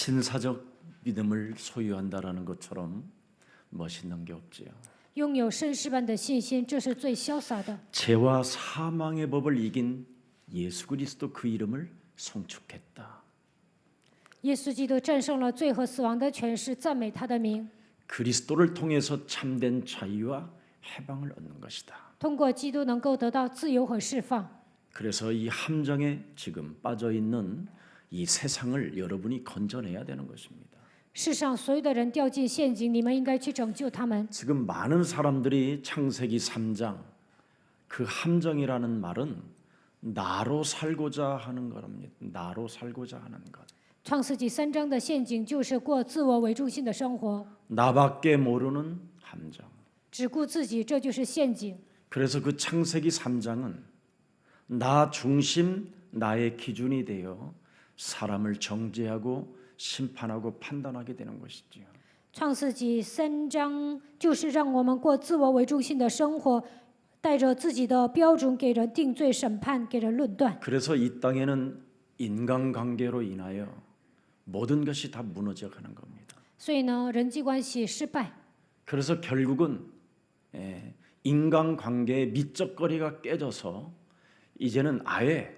신사적 믿음을 소유한다라는 것처럼 멋있는 게 없지요. 拥有绅士般的信心，这是最潇洒的。 죄와 사망의 법을 이긴 예수 그리스도 그 이름을 송축했다. 耶稣基督战胜了罪和死亡的权势，赞美他的名。 그리스도를 통해서 참된 자유와 해방을 얻는 것이다. 通过基督能够得到自由和释放。 그래서 이 함정에 지금 빠져 있는 이 세상을 여러분이 건져내야 되는 것입니다. 世上所有的人掉进陷阱，你们应该去拯救他们。 지금 많은 사람들이 창세기 3장 그 함정이라는 말은 나로 살고자 하는 거랍니다. 나로 살고자 하는 것. 创世纪3章的陷阱就是过自我为中心的生活， 나밖에 모르는 함정. 只顾自己，这就是陷阱。 그래서 그 창세기 3장은 나 중심 나의 기준이 되어 사람을 정죄하고 심판하고 판단하게 되는 것이지요. 创世纪3章就是让我们过自我为中心的生活，带着自己的标准给人定罪、审判，给人论断。 그래서 이 땅에는 인간관계로 인하여 모든 것이 다 무너져가는 겁니다. 所以呢，人际关系失败， 그래서 결국은 인간관계의 미적거리가 깨져서 이제는 아예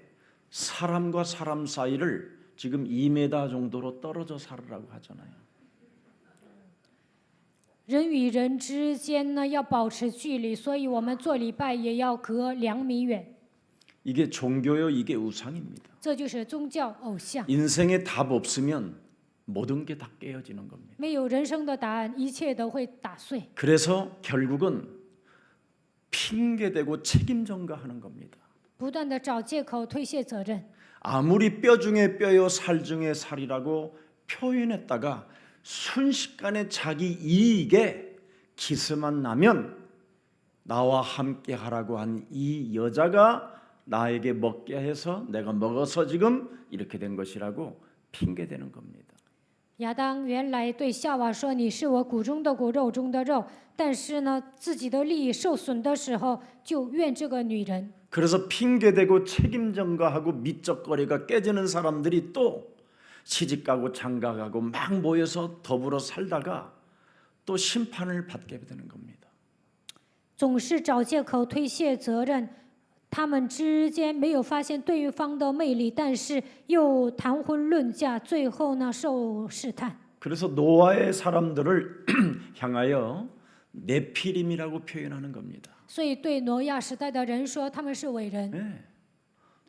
사람과 사람 사이를 지금 2m 정도로 떨어져 살으라고 하잖아요. 人与人之间呢要保持距离，所以我们做礼拜也要隔2米远。 이게 종교요, 이게 우상입니다. 这就是宗教偶像， 인생에 답 없으면 모든 게 다 깨어지는 겁니다. 没有人生的答案，一切都会打碎。 그래서 결국은 핑계대고 책임 전가하는 겁니다. 不断的找借口推卸责任， 아무리 뼈 중에 뼈요 살 중에 살이라고 표현했다가 순식간에 자기 이익에 기스만 나면 나와 함께 하라고 한 이 여자가 나에게 먹게 해서 내가 먹어서 지금 이렇게 된 것이라고 핑계대는 겁니다. 亚当原来对夏娃说：“你是我骨中的骨，肉中的肉。”但是呢，自己的利益受损的时候，就怨这个女人。 그래서 핑계대고 책임 전가하고 미적거리가 깨지는 사람들이 또 시집가고 장가가고 막 모여서 더불어 살다가 또 심판을 받게 되는 겁니다. 总是找借口推卸责任，他们之间没有发现对方的魅力，但是又谈婚论嫁，最后呢受试探。 그래서 노아의 사람들을 향하여 네피림이라고 표현하는 겁니다. 所以对挪亚时代的人说他们是伟人， 네.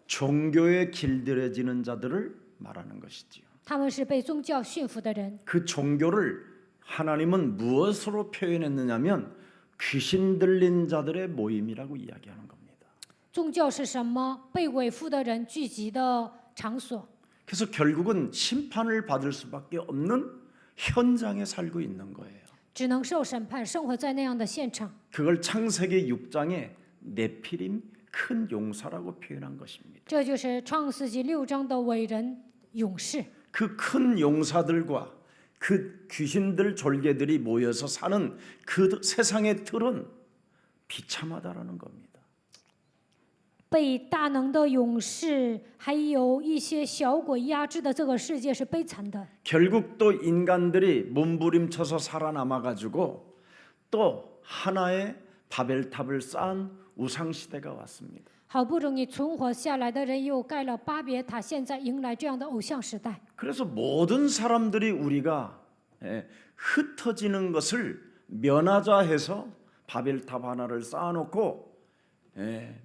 종교에 길들여지는 자들을 말하는 것이지요. 他们是被宗教驯服的人。 그 종교를 하나님은 무엇으로 표현했느냐면 귀신 들린 자들의 모임이라고 이야기하는 겁니다. 宗教是什么？被伪附的人聚集的场所。 그래서 결국은 심판을 받을 수밖에 없는 현장에 살고 있는 거예요. 只能受审判，生活在那样的现场。 그걸 창세기 6장에 네피림 큰 용사라고 표현한 것입니다. 这就是创世纪6章的伟人勇士。 그 큰 용사들과 그 귀신들 졸개들이 모여서 사는 그 세상의 틀은 비참하다라는 겁니다. 被大能的勇士，还有一些小鬼压制的这个世界是悲惨的。 결국 또 인간들이 몸부림쳐서 살아남아 가지고 또 하나의 바벨탑을 쌓은 우상 시대가 왔습니다. 好不容易存活下来的人又盖了巴别塔，现在迎来这样的偶像时代。 그래서 모든 사람들이 우리가 흩어지는 것을 면하자 해서 바벨탑 하나를 쌓아놓고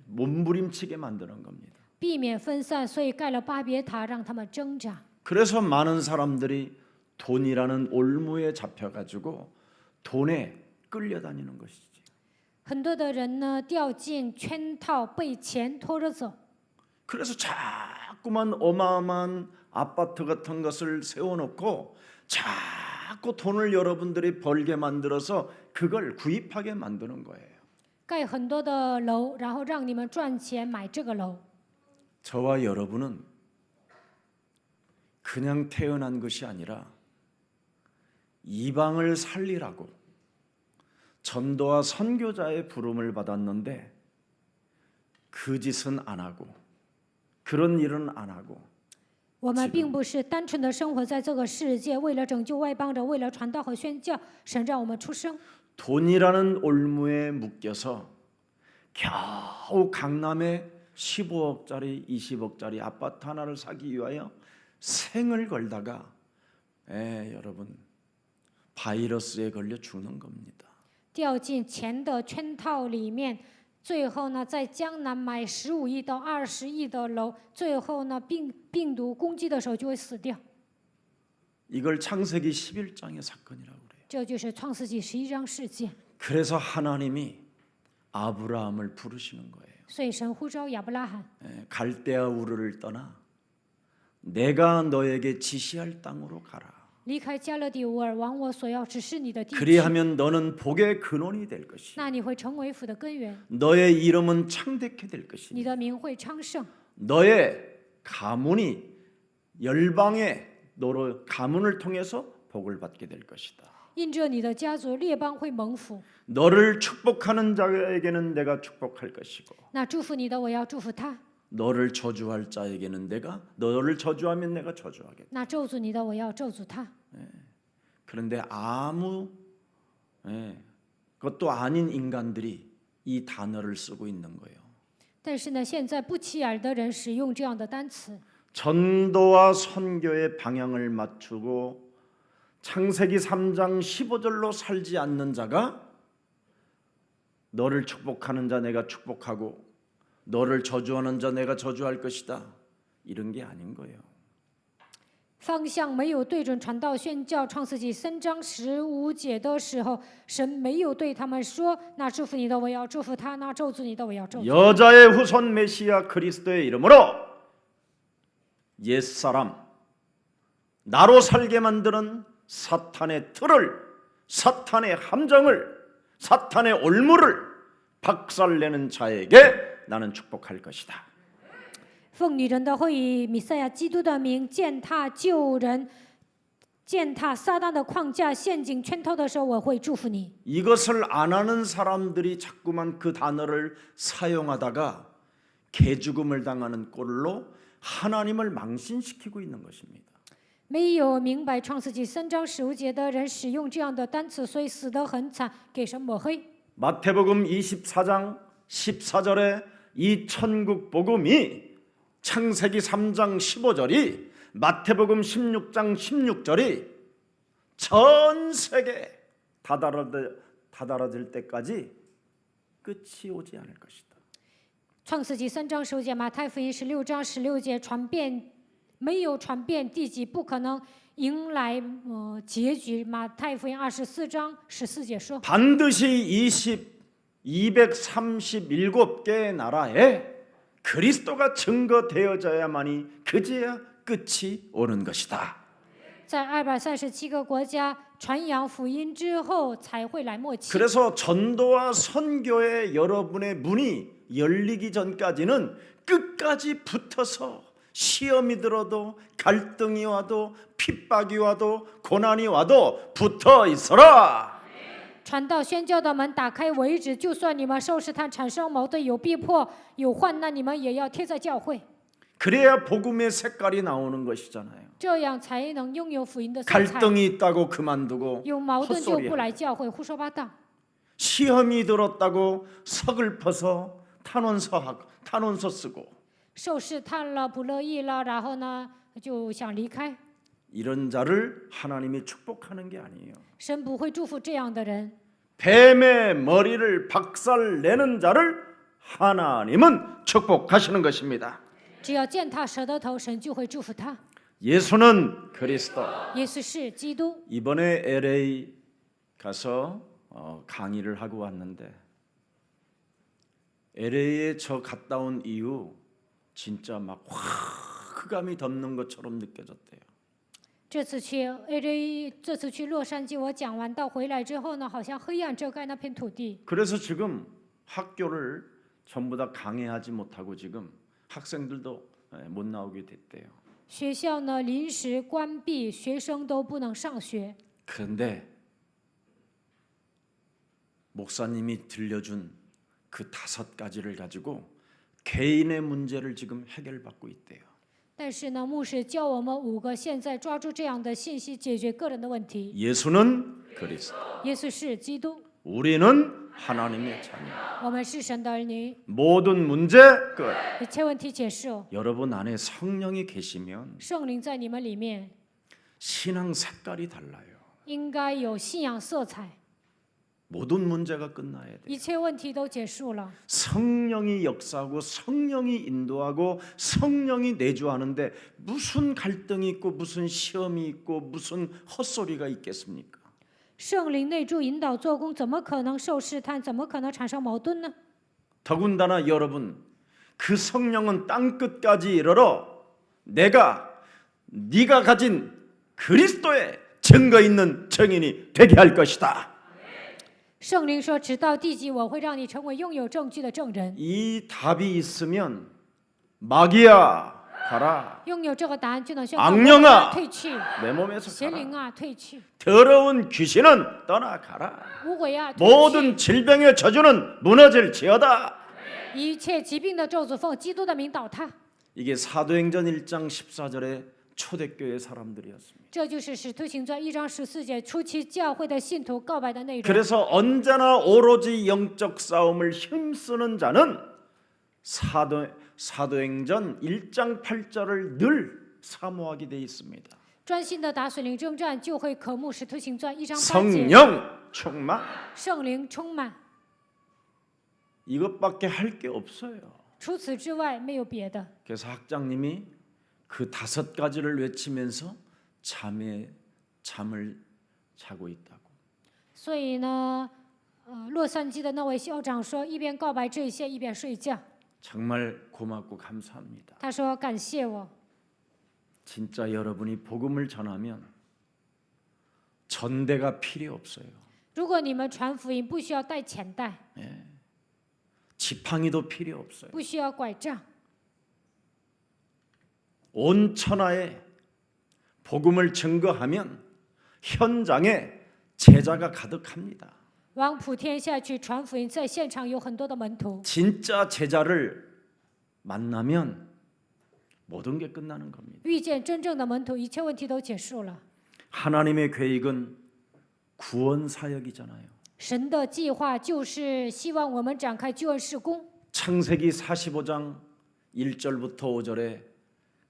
몸부림치게 만드는 겁니다. 避免分散，所以盖了巴别塔，让他们挣扎。 그래서 많은 사람들이 돈이라는 올무에 잡혀가지고 돈에 끌려다니는 것이지. 很多的人呢掉进圈套，被钱拖着走。 그래서 자꾸만 어마어마한 아파트 같은 것을 세워놓고 자꾸 돈을 여러분들이 벌게 만들어서 그걸 구입하게 만드는 거예요. 盖很多的楼，然后让你们赚钱买这个楼。 저와 여러분은 그냥 태어난 것이 아니라 이방을 살리라고 전도와 선교자의 부름을 받았는데 그 짓은 안 하고 그런 일은 안 하고 我们并不是单纯的生活在这个世界，为了拯救外邦人，为了传道和宣教，神让我们出生。 돈이라는 올무에 묶여서 겨우 강남에 15억짜리 20억짜리 아파트 하나를 사기 위하여 생을 걸다가 여러분 바이러스에 걸려 죽는 겁니다. 掉进钱的圈套里面，最后呢，在江南买15亿到20亿的楼，最后呢，病毒攻击的时候就会死掉。 이걸 창세기 11장의 사건이라고 그래요. 这就是创世纪11章事件。 그래서 하나님이 아브라함을 부르시는 거예요. 所以神呼召亚伯拉罕， 갈대아 우르를 떠나 내가 너에게 지시할 땅으로 가라. 离开加勒底乌尔，往我所要指示你的地区， 그리하면 너는 복의 근원이 될 것이요 那你会成为福的根源， 너의 이름은 창대케 될 것이니 你的名会昌盛， 너의 가문이 열방의 너로 가문을 통해서 복을 받게 될 것이다. 因着你的家族，列邦会蒙福。 너를 축복하는 자에게는 내가 축복할 것이고 那祝福你的，我要祝福他； 너를 저주할 자에게는 내가 너를 저주하면 내가 저주하겠다. 那咒诅你的，我要咒诅他。 그런데 아무 것도 아닌 인간들이 이 단어를 쓰고 있는 거예요. 但是呢，现在不起眼的人使用这样的单词， 전도와 선교의 방향을 맞추고 창세기 3장 15절로 살지 않는 자가 너를 축복하는 자 내가 축복하고 너를 저주하는 자 내가 저주할 것이다. 이런 게 아닌 거예요. 方向没有对准传道宣教创世纪3章15节的时候，神没有对他们说：“那祝福你的，我要祝福他；那咒诅你的，我要咒诅。” 여자의 후손 메시아 그리스도의 이름으로 옛사람 나로 살게 만드는 사탄의 틀을 사탄의 함정을 사탄의 올무를 박살내는 자에게 나는 축복할 것이다. 奉女人的会以弥赛亚基督的名践踏旧人，践踏撒旦的框架、陷阱、圈套的时候，我会祝福你。 이것을 안 하는 사람들이 자꾸만 그 단어를 사용하다가 개죽음을 당하는 꼴로 하나님을 망신시키고 있는 것입니다. 没有明白创世纪3章15节的人使用这样的单词，所以死得很惨，给神抹黑。 마태복음 24장 14절에 이 천국 복음이 창세기 3장 15절이 마태복음 16장 16절이 전 세계 다다라질 때까지 끝이 오지 않을 것이다. 创世纪3章15节，马太福音16章16节，传遍没有传遍地极，不可能迎来结局。马太福音24章14节说， 반드시 237개의 나라에 그리스도가 증거되어져야만이 그제야 끝이 오는 것이다. 在237个国家传扬福音之后，才会来末期。 그래서 전도와 선교에 여러분의 문이 열리기 전까지는 끝까지 붙어서 시험이 들어도 갈등이 와도 핍박이 와도 고난이 와도 붙어 있어라. 传道宣教的门打开为止，就算你们受试探、产生矛盾、有逼迫、有患难，你们也要贴在教会， 그래야 복음의 색깔이 나오는 것이잖아요. 这样才能拥有福音的色彩。 갈등이 있다고 그만두고 有矛盾就 헛소리야. 不来教会，胡说八道。 시험이 들었다고 서글퍼서 탄원서 쓰고 受试探了，不乐意了，然后呢就想离开。 이런 자를 하나님이 축복하는 게 아니에요. 神不会祝福这样的人。 뱀의 머리를 박살내는 자를 하나님은 축복하시는 것입니다. 只要践踏蛇的头，神就会祝福他。 예수는 그리스도. 耶稣是基督。 이번에 LA 가서 강의를 하고 왔는데 LA에 저 갔다 온 이후 진짜 막 흑암이 덮는 것처럼 느껴졌대요. 这次去 LA， 这次去洛杉矶，我讲完道回来之后呢，好像黑暗遮盖那片土地。 그래서 지금 학교를 전부 다 강의하지 못하고 지금 학생들도 못 나오게 됐대요. 学校呢临时关闭，学生都不能上学。 그런데 목사님이 들려준 그 5가지를 가지고 개인의 문제를 지금 해결받고 있대요. 但是呢，牧师教我们5个，现在抓住这样的信息，解决个人的问题。 예수는 그리스도, 耶稣是基督， 우리는 하나님의 자녀. 我们是神的儿女， 모든 문제 끝. 一切问题解释哦。 여러분 안에 성령이 계시면 圣灵在你们里面， 신앙 색깔이 달라요. 应该有信仰色彩， 모든 문제가 끝나야 돼요. 一切问题都结束了。 성령이 역사하고 성령이 인도하고 성령이 내주하는데 무슨 갈등이 있고 무슨 시험이 있고 무슨 헛소리가 있겠습니까? 圣灵内住引导做工，怎么可能受试探？怎么可能产生矛盾呢？ 더군다나 여러분 그 성령은 땅 끝까지 이르러 네가 가진 그리스도의 증거 있는 증인이 되게 할 것이다. 圣灵说：“直到地极，我会让你成为拥有证据的证人。 이 답이 있으면 마귀야 가라. 拥有这个答案，就能宣告 악령아 退去， 내 몸에서 邪 가라. 灵啊退去， 더러운 귀신은 떠나가라. 污鬼啊退 모든 질병의 저주는 무너질지어다. 去，一切疾病的咒诅奉基督的名倒塌。 이게 사도행전 1장 14절의 초대교회 사람들이었습니다. 这就是《使徒行传》1章14节初期教会的信徒告白的内容。 그래서 언제나 오로지 영적 싸움을 힘쓰는 자는 사도행전 1장 8절을 늘 사모하게 돼 있습니다. 专心的打水灵征战，就会渴慕《使徒行传》1章8节， 성령 충만 圣灵充满。 이것밖에 할 게 없어요. 除此之外没有别的。 그래서 학장님이 그 5가지를 외치면서 잠을 자고 있다고. 所以呢，洛杉矶的那位校长说，一边告白这些，一边睡觉。 정말 고맙고 감사합니다. 他说：“感谢我。 진짜 여러분이 복음을 전하면 전대가 필요 없어요. 如果你们传福音，不需要带钱袋， 지팡이도 필요 없어요. 不需要拐杖， 온 천하에 복음을 증거하면 현장에 제자가 가득합니다. 往普天下去传福音，在现场有很多的门徒。 진짜 제자를 만나면 모든 게 끝나는 겁니다. 遇见真正的门徒，一切问题都结束了。 하나님의 계획은 구원 사역이잖아요. 神的计划就是希望我们展开救恩事工。 창세기 45장 1절부터 5절에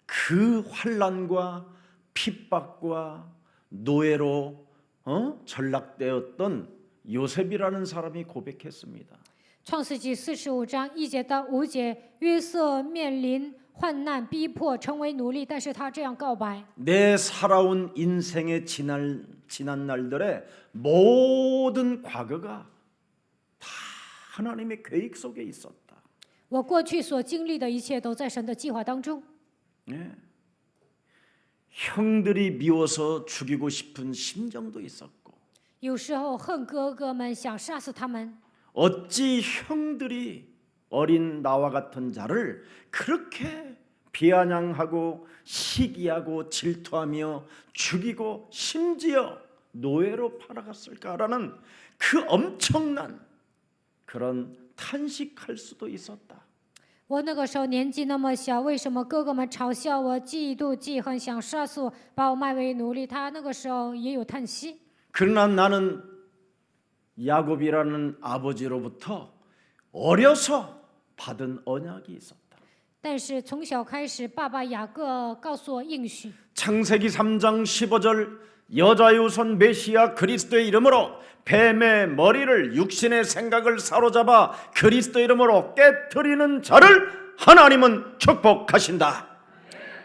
그 환난과 핍박과 노예로 전락되었던 요셉이라는 사람이 고백했습니다. 创世纪45章1节到5节，约瑟面临患难逼迫，成为奴隶，但是他这样告白： 내 살아온 인생의 지난 날들의 모든 과거가 다 하나님의 계획 속에 있었다. 我过去所经历的一切都在神的计划当中。 네. 형들이 미워서 죽이고 싶은 심정도 있었고 有时候恨哥哥们，想杀死他们。 어찌 형들이 어린 나와 같은 자를 그렇게 비아냥하고 시기하고 질투하며 죽이고 심지어 노예로 팔아갔을까라는 그 엄청난 그런 탄식할 수도 있었다. 我那个时候年纪那么小，为什么哥哥们嘲笑我、嫉妒、记恨，想杀死我，把我卖为奴隶？他那个时候也有叹息。 그러나 나는 야곱이라는 아버지로부터 어려서 받은 언약이 있었다. 但是从小开始，爸爸雅各告诉我应许。 창세기 3장 15절 여자의 우선 메시아 그리스도의 이름으로 뱀의 머리를 육신의 생각을 사로잡아 그리스도 이름으로 깨트리는 자를 하나님은 축복하신다.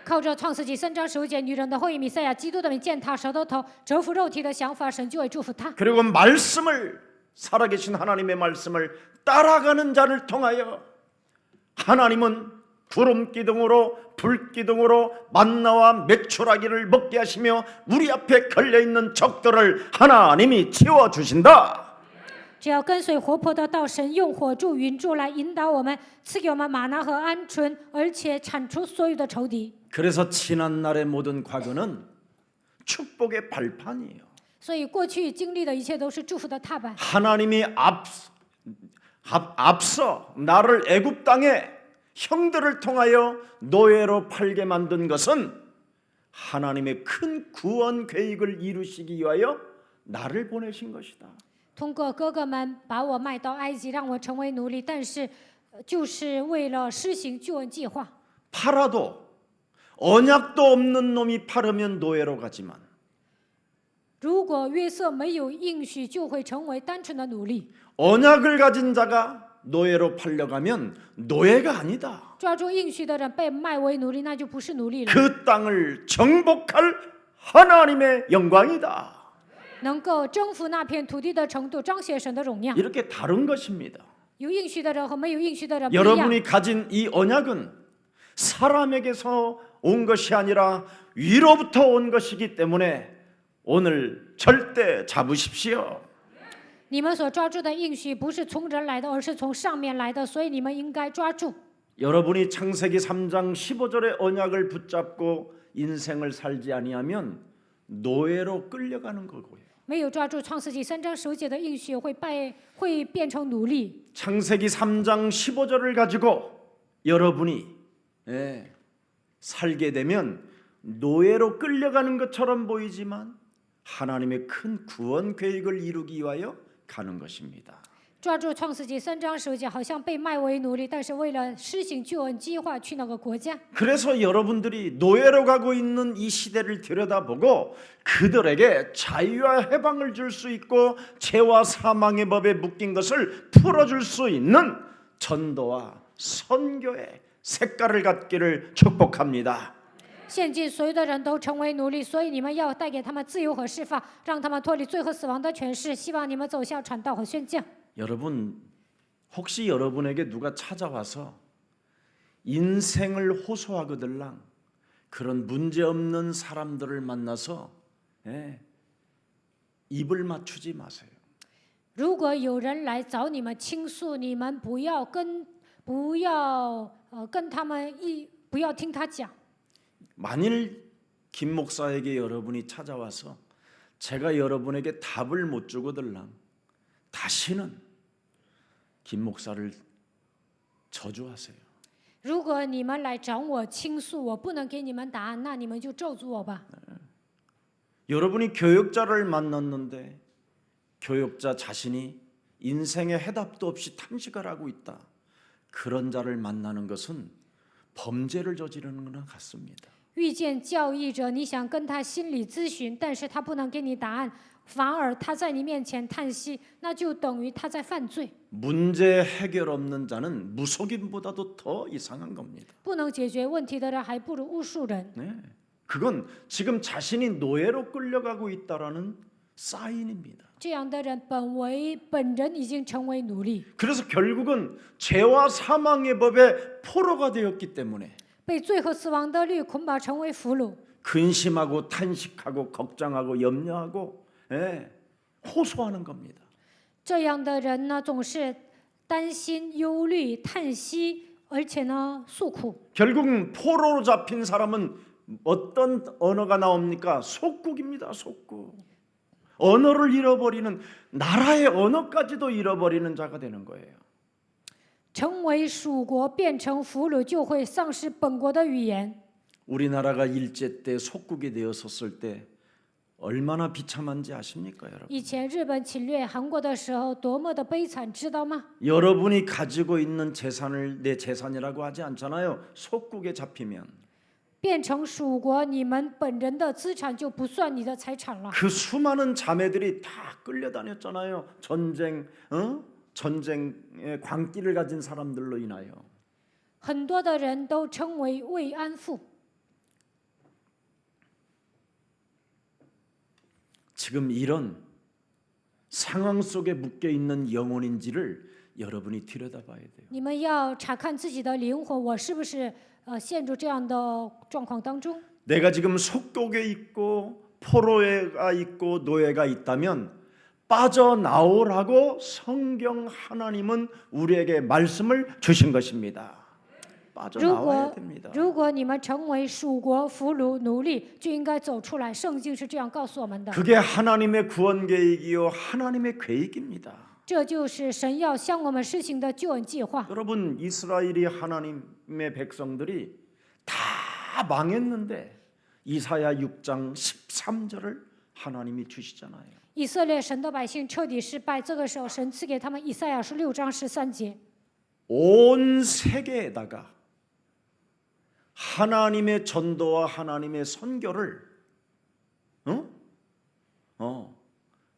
靠着创世纪3章15节，女人的后裔弥赛亚基督的名践踏舌头头，折服肉体的想法，神就会祝福他。 그리고 말씀을 살아계신 하나님의 말씀을 따라가는 자를 통하여 하나님은 구름 기둥으로 불 기둥으로 만나와 메추라기를 먹게 하시며 우리 앞에 걸려 있는 적들을 하나님이 치워 주신다. 只要跟随活泼的道，神用火柱、云柱来引导我们，赐给我们玛拿和鹌鹑，而且铲除所有的仇敌。 그래서 지난 날의 모든 과거는 축복의 발판이에요. 所以过去经历的一切都是祝福的踏板。 하나님이 앞서 나를 애굽 땅에 형들을 통하여 노예로 팔게 만든 것은 하나님의 큰 구원 계획을 이루시기 위하여 나를 보내신 것이다. 通过哥哥们把我卖到埃及，让我成为奴隶，但是就是为了施行救恩计划。 팔아도 언약도 없는 놈이 팔으면 노예로 가지만 如果约瑟没有应许，就会成为单纯的奴隶。 언약을 가진 자가 노예로 팔려가면 노예가 아니다. 抓住应许的人被卖为奴隶，那就不是奴隶了。 그 땅을 정복할 하나님의 영광이다. 能够征服那片土地的程度，彰显神的荣耀。 이렇게 다른 것입니다. 有应许的人和没有应许的人不一样。 여러분이 가진 이 언약은 사람에게서 온 것이 아니라 위로부터 온 것이기 때문에 오늘 절대 잡으십시오. 你们所抓住的应许不是从人来的，而是从上面来的，所以你们应该抓住。 여러분이 창세기 3장 15절의 언약을 붙잡고 인생을 살지 아니하면 노예로 끌려가는 거고요. 没有抓住创世纪3章15节的应许，会变成奴隶。 창세기 3장 15절을 가지고 여러분이 살게 되면 노예로 끌려가는 것처럼 보이지만 하나님의 큰 구원 계획을 이루기 위하여 가는 것입니다. 抓住创世纪3章15节，好像被卖为奴隶，但是为了施行救恩计划去那个国家。 그래서 여러분들이 노예로 가고 있는 이 시대를 들여다보고 그들에게 자유와 해방을 줄 수 있고 죄와 사망의 법에 묶인 것을 풀어줄 수 있는 전도와 선교의 색깔을 갖기를 축복합니다. 现今所有的人都成为奴隶，所以你们要带给他们自由和释放，让他们脱离罪和死亡的权势。希望你们走向传道和宣教。 여러분 혹시 여러분에게 누가 찾아와서 인생을 호소하거들랑 그런 문제없는 사람들을 만나서 입을 맞추지 마세요. 如果有人来找你们倾诉，你们不要跟他们不要听他讲。 만일 김 목사에게 여러분이 찾아와서 제가 여러분에게 답을 못 주거들랑 다시는 김 목사를 저주하세요. 如果你们来找我倾诉，我不能给你们答案，那你们就咒诅我吧。 여러분이 교역자를 만났는데 교역자 자신이 인생의 해답도 없이 탐식을 하고 있다. 그런 자를 만나는 것은 범죄를 저지르는 것과 같습니다. 遇见教义者，你想跟他心理咨询，但是他不能给你答案，反而他在你面前叹息，那就等于他在犯罪。 문제 해결 없는 자는 무속인보다도 더 이상한 겁니다. 不能解决问题的人，还不如巫术人。 그건 지금 자신이 노예로 끌려가고 있다라는 사인입니다. 这样的人本人已经成为奴隶， 그래서 결국은 죄와 사망의 법의 포로가 되었기 때문에 被罪和死亡的律捆绑成为俘虏， 근심하고 탄식하고 걱정하고 염려하고 호소하는 겁니다. 这样的人呢，总是担心、忧虑、叹息，而且呢诉苦。 결국은 포로로 잡힌 사람은 어떤 언어가 나옵니까? 속국입니다. 속국. 언어를 잃어버리는 나라의 언어까지도 잃어버리는 자가 되는 거예요. 成为属国变成俘虏，就会丧失本国的语言。 우리나라가 일제 때 속국이 되었었을 때 얼마나 비참한지 아십니까, 여러분? 以前日本侵略韩国的时候，多么的悲惨，知道吗？ 여러분이 가지고 있는 재산을 내 재산이라고 하지 않잖아요. 속국에 잡히면 变成属国，你们本人的资产就不算你的财产了。 그 수많은 자매들이 다 끌려다녔잖아요. 전쟁의 광기를 가진 사람들로 인하여. 很多的人都称为慰安妇。 지금 이런 상황 속에 묶여 있는 영혼인지를 여러분이 들여다봐야 돼요. 你们要查看自己的灵魂，我是不是陷入这样的状况当中？ 내가 지금 속독에 있고 포로가 있고 노예가 있다면 빠져나오라고 성경 하나님은 우리에게 말씀을 주신 것입니다. 빠져나와야 됩니다. 如果你们成为属国俘虏奴隶，就应该走出来。圣经是这样告诉我们的。 그게 하나님의 구원 계획이요 하나님의 계획입니다. 这就是神要向我们施行的救恩计划。 여러분 이스라엘이 하나님의 백성들이 다 망했는데 이사야 6장 13절을 하나님이 주시잖아요. 以色列神的百姓彻底失败，这个时候神赐给他们以赛亚书6章13节， 온 세계에다가 하나님의 전도와 하나님의 선교를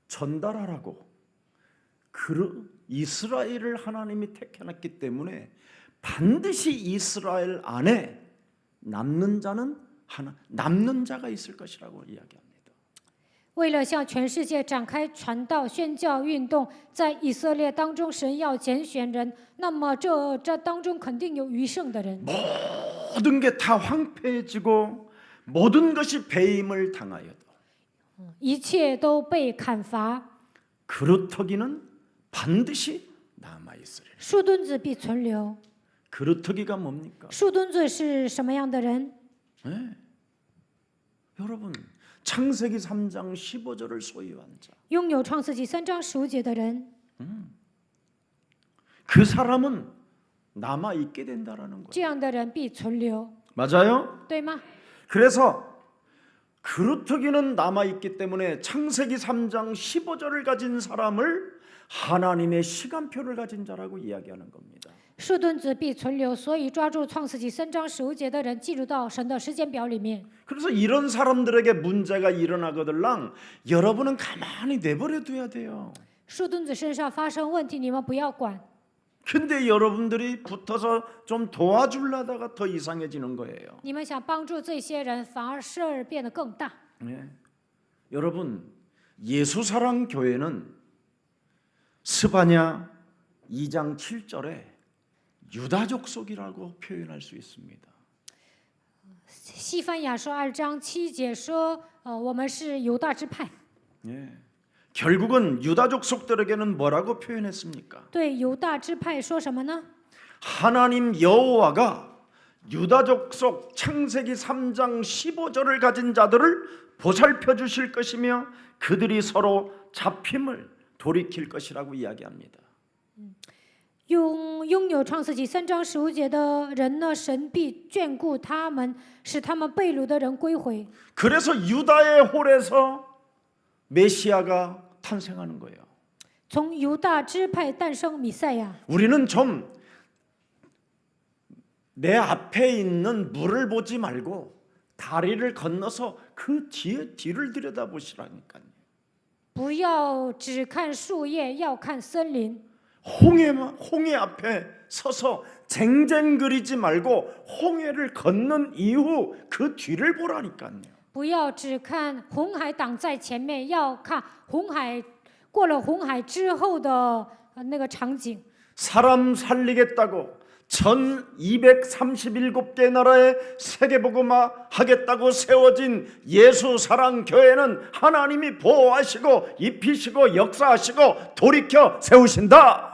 전달하라고 이스라엘을 하나님이 택해놨기 때문에 반드시 이스라엘 안에 남는 자가 있을 것이라고 이야기합니다. 为了向全世界展开传道宣教运动，在以色列当中，神要拣选人，那么这当中肯定有余剩的人。 모든 게 다 황폐해지고 모든 것이 배임을 당하여도 一切都被砍伐， 그루터기는 반드시 남아 있으리라. 树墩子必存留。 그루터기가 뭡니까? 树墩子是什么样的人？ 네. 여러분 창세기 3장 15절을 소유한 자, 拥有创世纪3章15节的人， 그 사람은 남아 있게 된다라는 거예요. 这样的人必存留， 맞아요? 对吗？ 그래서 그루터기는 남아 있기 때문에 창세기 3장 15절을 가진 사람을 하나님의 시간표를 가진 자라고 이야기하는 겁니다. 树墩子必存留，所以抓住创世纪3章15节的人，记录到神的时间表里面。 그래서 이런 사람들에게 문제가 일어나거들랑 여러분은 가만히 내버려 둬야 돼요. 树墩子身上发生问题，你们不要管。 근데 여러분들이 붙어서 좀 도와주려다가 더 이상해지는 거예요. 你们想帮助这些人，反而事儿变得更大。 네. 여러분 예수사랑 교회는 스바냐 2장 7절에 유다족 속이라고 표현할 수 있습니다. 西番雅书2章7节说，我们是犹大支派。 네. 결국은 유다족 속들에게는 뭐라고 표현했습니까? 对犹大支派说什么呢？ 하나님 여호와가 유다족 속 창세기 3장 15절을 가진 자들을 보살펴 주실 것이며 그들이 서로 잡힘을 돌이킬 것이라고 이야기합니다. 拥有创世纪3章15节的人呢，神必眷顾他们，使他们被掳的人归回。 그래서 유다의 홀에서 메시아가 탄생하는 거예요. 从犹大支派诞生弥赛亚。 우리는 좀 내 앞에 있는 물을 보지 말고 다리를 건너서 그 뒤를 들여다보시라니까요. 不要只看树叶，要看森林。 홍해 앞에 서서 쟁쟁거리지 말고 홍해를 건넌 이후 그 뒤를 보라니까요. 不要只看红海挡在前面，要看红海过了红海之后的那个场景。 사람 살리겠다고 전 237개 나라에 세계복음화 하겠다고 세워진 예수 사랑 교회는 하나님이 보호하시고 입히시고 역사하시고 돌이켜 세우신다.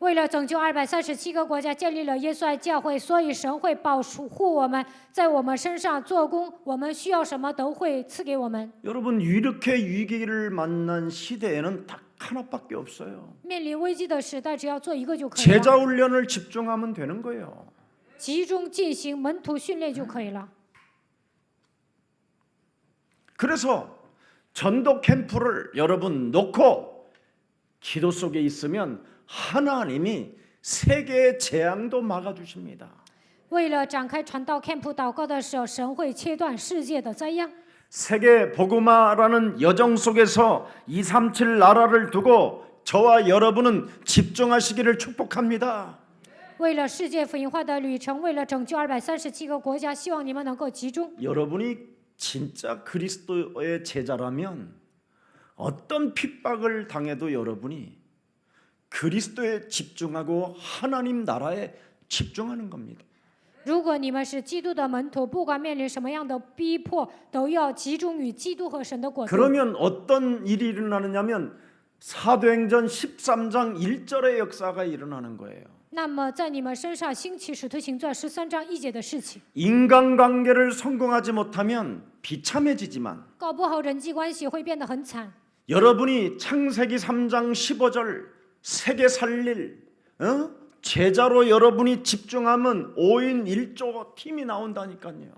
为了拯救237个国家，建立了耶稣爱教会，所以神会保护我们，在我们身上做工，我们需要什么都会赐给我们。 여러분 이렇게 위기를 만난 시대에는 딱 하나밖에 없어요. 面临危机的时代，只要做一个就可以 제자 了， 훈련을 집중하면 되는 거예요. 集中进行门徒训练就可以了。 그래서 전도 캠프를 여러분 놓고 기도 속에 있으면 하나님이 세계의 재앙도 막아주십니다. 为了展开传道 camp 祷告的时候，神会切断世界的灾殃。 세계 복음화라는 여정 속에서 237 나라를 두고 저와 여러분은 집중하시기를 축복합니다. 为了世界福音化的旅程，为了拯救237个国家，希望你们能够集中。 여러분이 진짜 그리스도의 제자라면 어떤 핍박을 당해도 여러분이 그리스도에 집중하고 하나님 나라에 집중하는 겁니다. 如果你们是基督的门徒，不管面临什么样的逼迫，都要集中于基督和神的国度。 그러면 어떤 일이 일어나느냐면 사도행전 13장 1절의 역사가 일어나는 거예요. 那么在你们身上兴起使徒行传13章1节的事情， 인간관계를 성공하지 못하면 비참해지지만 搞不好人际关系会变得很惨。 여러분이 창세기 3장 15절 세계 살릴 제자로 여러분이 집중하면 5인 1조 팀이 나온다니까요.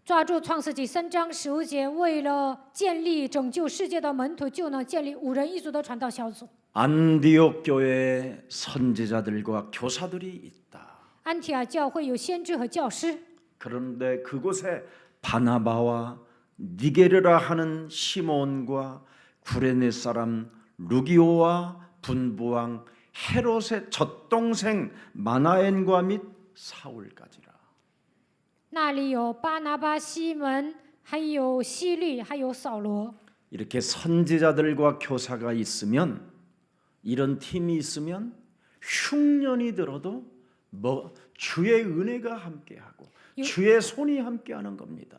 抓住创世纪3章15节，为了建立拯救世界的门徒，就能建立5人1组的传道小组。 안디옥 교회에 선지자들과 교사들이 있다. 安提阿教会有先知和教师， 그런데 그곳에 바나바와 니게르라 하는 시몬과 구레네 사람 루기오와 분부왕 헤롯의 젖동생 마나엔과 및 사울까지라. 那里有巴拿巴、西门，还有希律，还有扫罗。 이렇게 선지자들과 교사가 있으면 이런 팀이 있으면 흉년이 들어도 주의 은혜가 함께하고 주의 손이 함께하는 겁니다.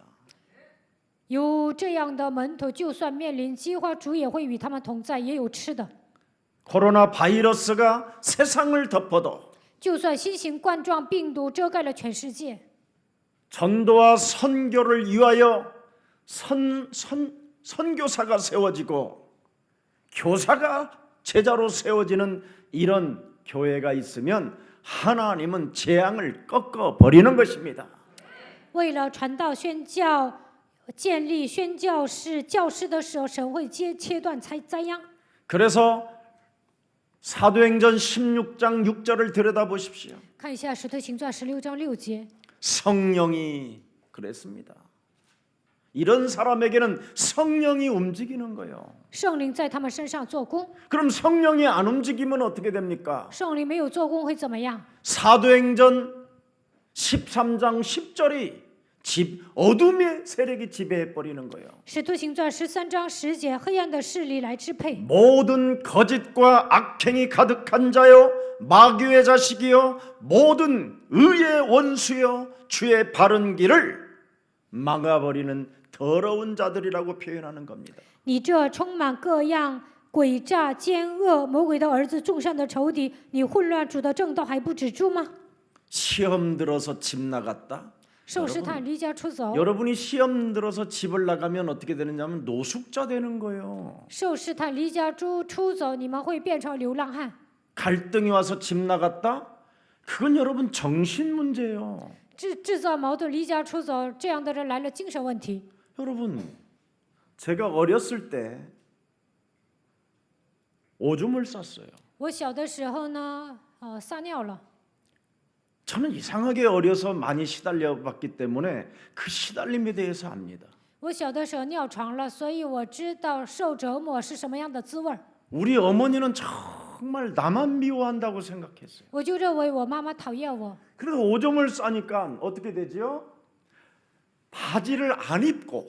有这样的门徒，就算面临饥荒，主也会与他们同在，也有吃的。 코로나 바이러스가 세상을 덮어도 就算新型冠状病毒遮盖了全世界， 전도와 선교를 위하여 선교사가 세워지고 교사가 제자로 세워지는 이런 교회가 있으면 하나님은 재앙을 꺾어 버리는 것입니다. 为了传道宣教、建立宣教士、教师的时候，神会切断灾殃。 그래서 사도행전 16장 6절을 들여다보십시오. 看一下《使徒行传》16章6节， 성령이 그랬습니다. 이런 사람에게는 성령이 움직이는 거예요. 圣灵在他们身上做工。 그럼 성령이 안 움직이면 어떻게 됩니까? 圣灵没有做工会怎么样？ 사도행전 13장 10절이 어둠의 세력이 지배해 버리는 거예요. 使徒行传13章10节，黑暗的势力来支配， 모든 거짓과 악행이 가득한 자요 마귀의 자식이요 모든 의의 원수요 주의 바른 길을 막아버리는 더러운 자들이라고 표현하는 겁니다. 你这充满各样诡诈、奸恶、魔鬼的儿子，众善的仇敌，你混乱主的正道还不止住吗？ 시험 들어서 집 나갔다. 受试探离家出走， 여러분이 시험 들어서 집을 나가면 어떻게 되느냐면 노숙자 되는 거예요. 受试探离家出走，你们会变成流浪汉。 갈등이 와서 집 나갔다? 그건 여러분 정신 문제예요. 制造矛盾、离家出走，这样的人来了精神问题。 여러분, 제가 어렸을 때 오줌을 쌌어요. 我小的时候呢，撒尿了。 저는 이상하게 어려서 많이 시달려봤기 때문에 그 시달림에 대해서 압니다. 我小的时候尿床了，所以我知道受折磨是什么样的滋味儿。 우리 어머니는 정말 나만 미워한다고 생각했어요. 我就认为我妈妈讨厌我， 그래서 오줌을 싸니까 어떻게 되죠? 바지를 안 입고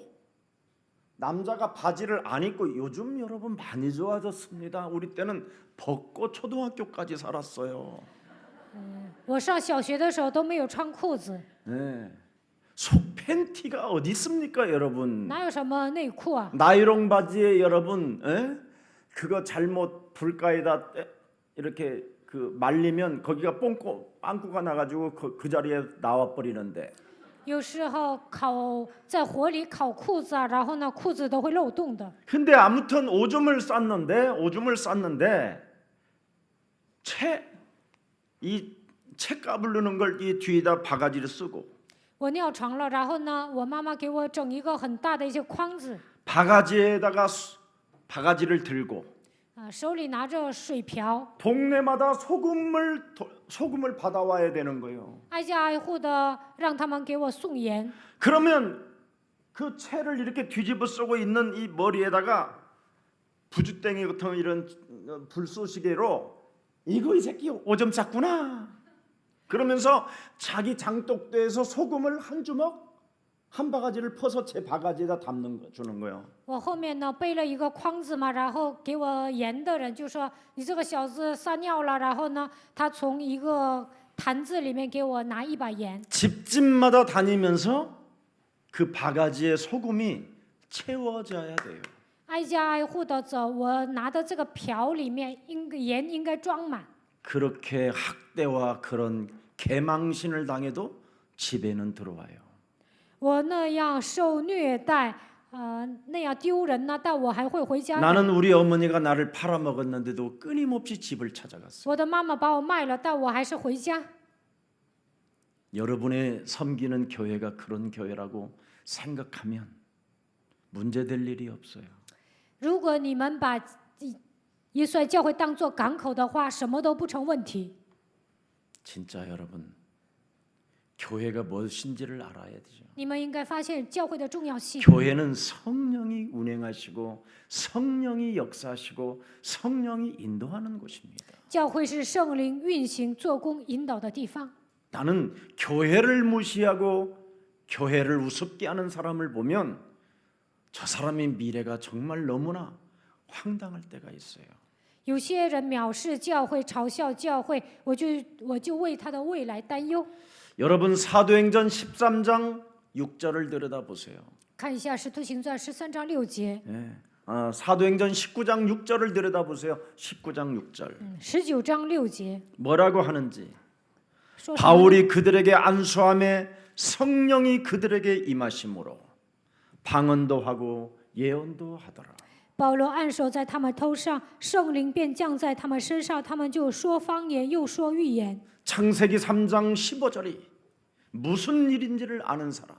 남자가 바지를 안 입고 요즘 여러분 많이 좋아졌습니다. 우리 때는 벗고 초등학교까지 살았어요. 我上小学的时候都没有穿裤子， 네. 속 팬티가 어디 있습니까, 여러분? 哪有什么内裤啊？ 나이롱 바지에 여러분, 그거 잘못 불가에다 이렇게 그 말리면 거기가 빵꾸가 나가지고 그 자리에 나와 버리는데. 有时候在火里烤裤子啊，然后呢裤子都会漏洞的。 근데 아무튼 오줌을 쌌는데 채 까부르는 걸 이 뒤에다 바가지를 쓰고 我尿床了，然后呢，我妈妈给我整一个很大的一些筐子， 바가지에다가 바가지를 들고 手里拿着水瓢， 동네마다 소금을 받아와야 되는 거예요. 挨家挨户的让他们给我送盐。 그러면 그 채를 이렇게 뒤집어 쓰고 있는 이 머리에다가 부주땡이 같은 이런 불쏘시개로 이거 이 새끼 오줌 쌌구나. 그러면서 자기 장독대에서 소금을 한 주먹 한 바가지를 퍼서 제 바가지에다 주는 거예요. 我后面呢背了一个筐子嘛，然后给我盐的人就说：“你这个小子撒尿了。”然后呢，他从一个坛子里面给我拿一把盐。 집집마다 다니면서 그 바가지에 소금이 채워져야 돼요. 挨家挨户的走，我拿的这个瓢里面盐应该装满。 그렇게 학대와 그런 개망신을 당해도 집에는 들어와요. 我那样受虐待，那样丢人呢，但我还会回家的。 나는 우리 어머니가 나를 팔아먹었는데도 끊임없이 집을 찾아갔어. 我的妈妈把我卖了，但我还是回家。 여러분의 섬기는 교회가 그런 교회라고 생각하면 문제될 일이 없어요. 如果你们把耶稣教会当作港口的话，什么都不成问题。 진짜 여러분, 교회가 무엇인지를 알아야 되죠. 你们应该发现教会的重要性。 교회는 성령이 운행하시고 성령이 역사하시고 성령이 인도하는 곳입니다. 教会是圣灵运行、做工、引导的地方。 나는 교회를 무시하고 교회를 우습게 하는 사람을 보면 저 사람의 미래가 정말 너무나 황당할 때가 있어요. 有些人藐视教会、嘲笑教会，我就为他的未来担忧。 여러분 사도행전 13장 6절을 들여다보세요. 看一下《使徒行传》13章6节， 사도행전 19장 6절을 들여다보세요. 19장 6절 19章6节 뭐라고 하는지. 说什么？ 바울이 그들에게 안수함에 성령이 그들에게 임하심으로 방언도 하고 예언도 하더라. 保罗按手在他们头上，圣灵便降在他们身上，他们就说方言，又说预言。 창세기 3장 15절이 무슨 일인지를 아는 사람,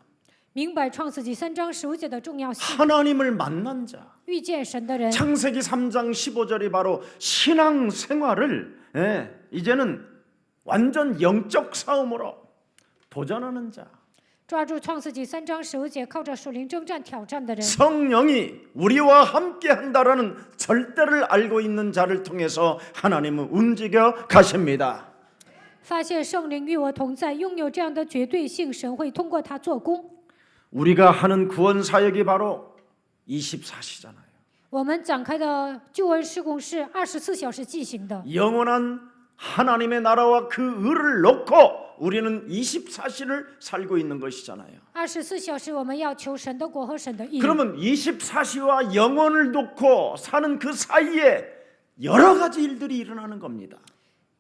明白创世纪3章15节的重要性， 하나님을 만난 자. 遇见神的人。 창세기 3장 15절이 바로 신앙 생활을 이제는 완전 영적 싸움으로 도전하는 자. 抓住创世纪3章15节，靠着属灵征战挑战的人。 성령이 우리와 함께 한다라는 절대를 알고 있는 자를 통해서 하나님은 움직여 가십니다. 发现圣灵与我同在，拥有这样的绝对性，神会通过他做工。 우리가 하는 구원 사역이 바로 24시잖아요. 我们展开的救恩事工是24小时进行的。 영원한 하나님의 나라와 그 의를 놓고 우리는 24시를 살고 있는 것이잖아요. 24小时，我们要求神的国和神的义。 그러면 24시와 영원을 놓고 사는 그 사이에 여러 가지 일들이 일어나는 겁니다.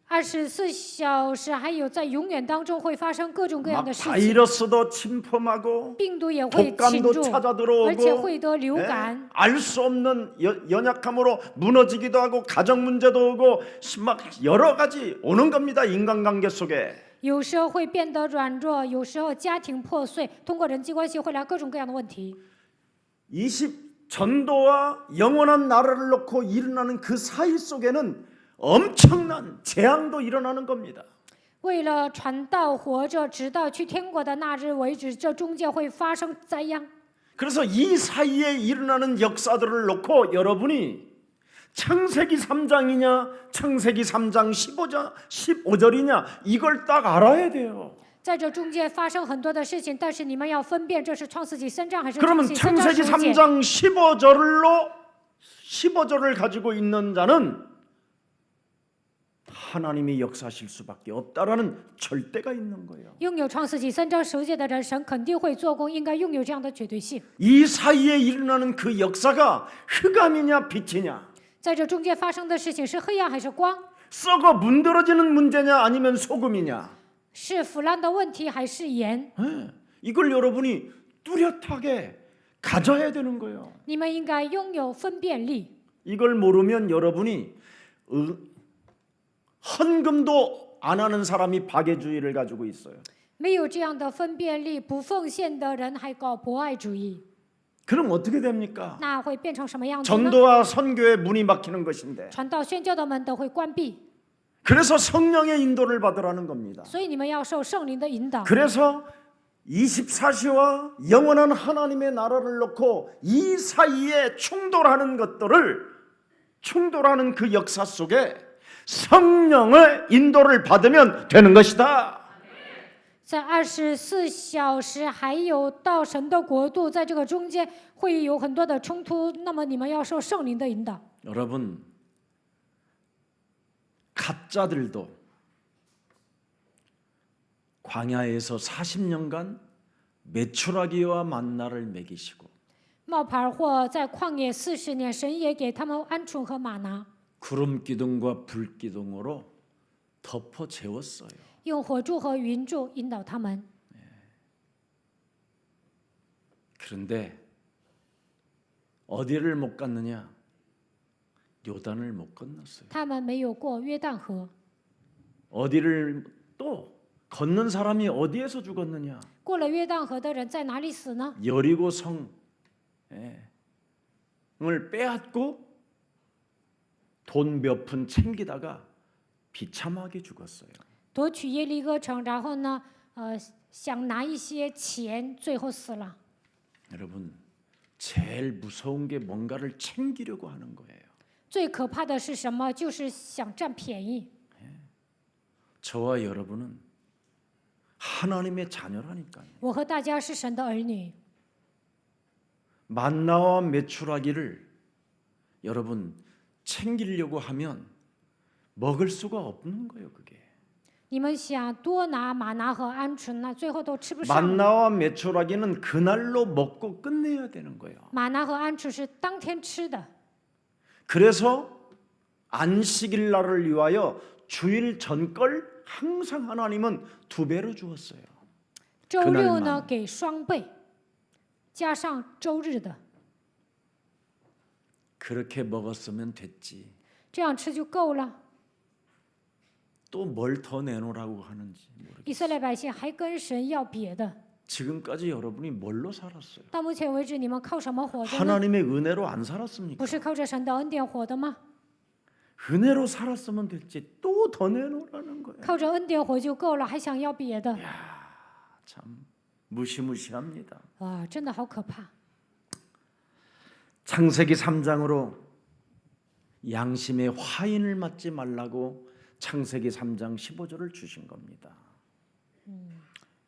24小时，还有在永远当中会发生各种各样 막 的事情， 바이러스도 침범하고 病毒也会侵 독감도 入， 찾아 而且 들어오고 会得流感。 알 수 없는 연약함으로 무너지기도 하고 가정 문제도 오고 막 여러 가지 오는 겁니다. 인간관계 속에. 有时候会变得软弱，有时候家庭破碎，通过人际关系会来各种各样的问题。 전도와 영원한 나라를 놓고 일어나는 그 사이 속에는 엄청난 재앙도 일어나는 겁니다. 为了传道活着，直到去天国的那日为止，这中间会发生灾殃。 그래서 이 사이에 일어나는 역사들을 놓고 여러분이 창세기 3장이냐 창세기 3장 15절이냐 이걸 딱 알아야 돼요. 在这中间发生很多的事情，但是你们要分辨这是创世纪3章还是 그러면 创世纪3 창세기 章15 3장节。 15절을 가지고 있는 자는 하나님이 역사하실 수밖에 없다라는 절대가 있는 거예요. 拥有创世纪3章15节的人，神肯定会做工，应该拥有这样的绝对性。 이 사이에 일어나는 그 역사가 흑암이냐 빛이냐, 在这中间发生的事情是黑暗还是光？ 썩어 문드러지는 문제냐 아니면 소금이냐, 是腐烂的问题还是盐？ 이걸 여러분이 뚜렷하게 가져야 되는 거예요. 你们应该拥有分辨力。 이걸 모르면 여러분이 헌금도 안 하는 사람이 박애주의를 가지고 있어요. 没有这样的分辨力，不奉献的人还搞博爱主义， 그럼 어떻게 됩니까? 那会变成什么样子呢？ 전도와 선교의 문이 막히는 것인데. 传道宣教的门都会关闭， 그래서 성령의 인도를 받으라는 겁니다. 所以你们要受圣灵的引导。 그래서 24시와 영원한 하나님의 나라를 놓고 이 사이에 충돌하는 그 역사 속에 성령의 인도를 받으면 되는 것이다. 在24小时还有到神的国度，在这个中间会有很多的冲突，那么你们要受圣灵的引导。 여러분, 가짜들도 광야에서 40년간 메추라기와 만나를 먹이시고 冒牌货在旷野40年，神也给他们鹌鹑和玛拿， 구름 기둥과 불 기둥으로 덮어 재웠어요. 用火柱和云柱引导他们。 그런데 어디를 못 갔느냐? 요단을 못 건넜어요. 他们没有过约旦河。 어디를 또 걷는 사람이 어디에서 죽었느냐? 过了约旦河的人在哪里死呢？ 여리고 성을 빼앗고 돈 몇 푼 챙기다가 비참하게 죽었어요. 夺取耶利哥城，然后呢，想拿一些钱，最后死了。 여러분, 제일 무서운 게 뭔가를 챙기려고 하는 거예요. 最可怕的是什么？就是想占便宜。 저와 여러분은 하나님의 자녀라니까요. 我和大家是神的儿女， 만나와 메추라기를 여러분 챙기려고 하면 먹을 수가 없는 거예요. 그게 你们想多拿玛拿和鹌鹑，那最后都吃不上。 만나와 메추라기는 그날로 먹고 끝내야 되는 거예요. 玛拿和鹌鹑是当天吃的， 그래서 안식일 날을 위하여 주일 전걸 항상 하나님은 2배로 주었어요. 周六 그날만 呢给双倍，加上周日的， 그렇게 먹었으면 됐지. 这样吃就够了。 또 뭘 더 내놓으라고 하는지 모르겠어요. 以色列百姓还跟神要别的。 지금까지 여러분이 뭘로 살았어요? 到目前为止，你们靠什么活着呢？ 하나님의 은혜로 안 살았습니까? 不是靠着神的恩典活的吗？ 은혜로 살았으면 됐지 또 더 내놓으라는 거예요. 靠着恩典活就够了，还想要别的？ 참 무시무시합니다. 哇，真的好可怕！ 창세기 3장으로 양심의 화인을 맞지 말라고 창세기 3장 15절을 주신 겁니다.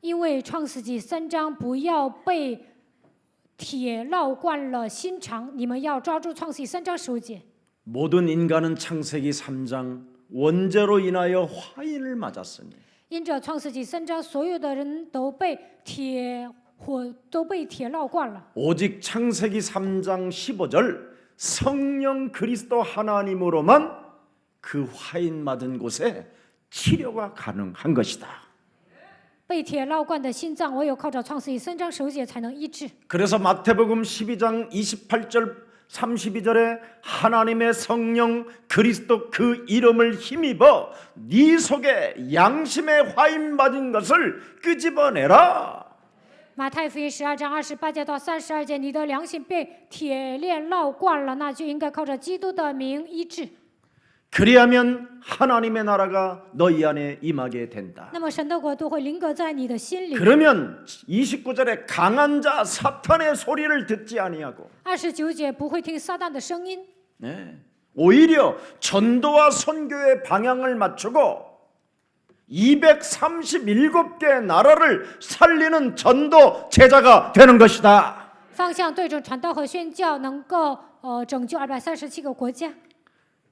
因为创世纪3章不要被铁烙惯了心肠，你们要抓住创世纪3章15节。 모든 인간은 창세기 3장 원죄로 인하여 화인을 맞았으니 因着创世纪3章，所有的人都被铁烙惯了。 오직 창세기 3장 15절 성령 그리스도 하나님으로만 그 화인 맞은 곳에 치료가 가능한 것이다. 被铁烙惯的心脏，唯有靠着创世纪3章15节才能医治。 그래서 마태복음 12장 28절 32절에 하나님의 성령 그리스도 그 이름을 힘입어 네 속에 양심의 화인 맞은 것을 끄집어내라. 马太福音12章28节到32节，你的良心被铁链烙惯了，那就应该靠着基督的名医治。 그리하면 하나님의 나라가 너희 안에 임하게 된다. 那么神的国度会临格在你的心里。 그러면 29절에 강한 자 사탄의 소리를 듣지 아니하고 29节不会听撒旦的声音， 오히려 전도와 선교의 방향을 맞추고 237개 나라를 살리는 전도 제자가 되는 것이다. 方向对准传道和宣教，能够拯救237个国家。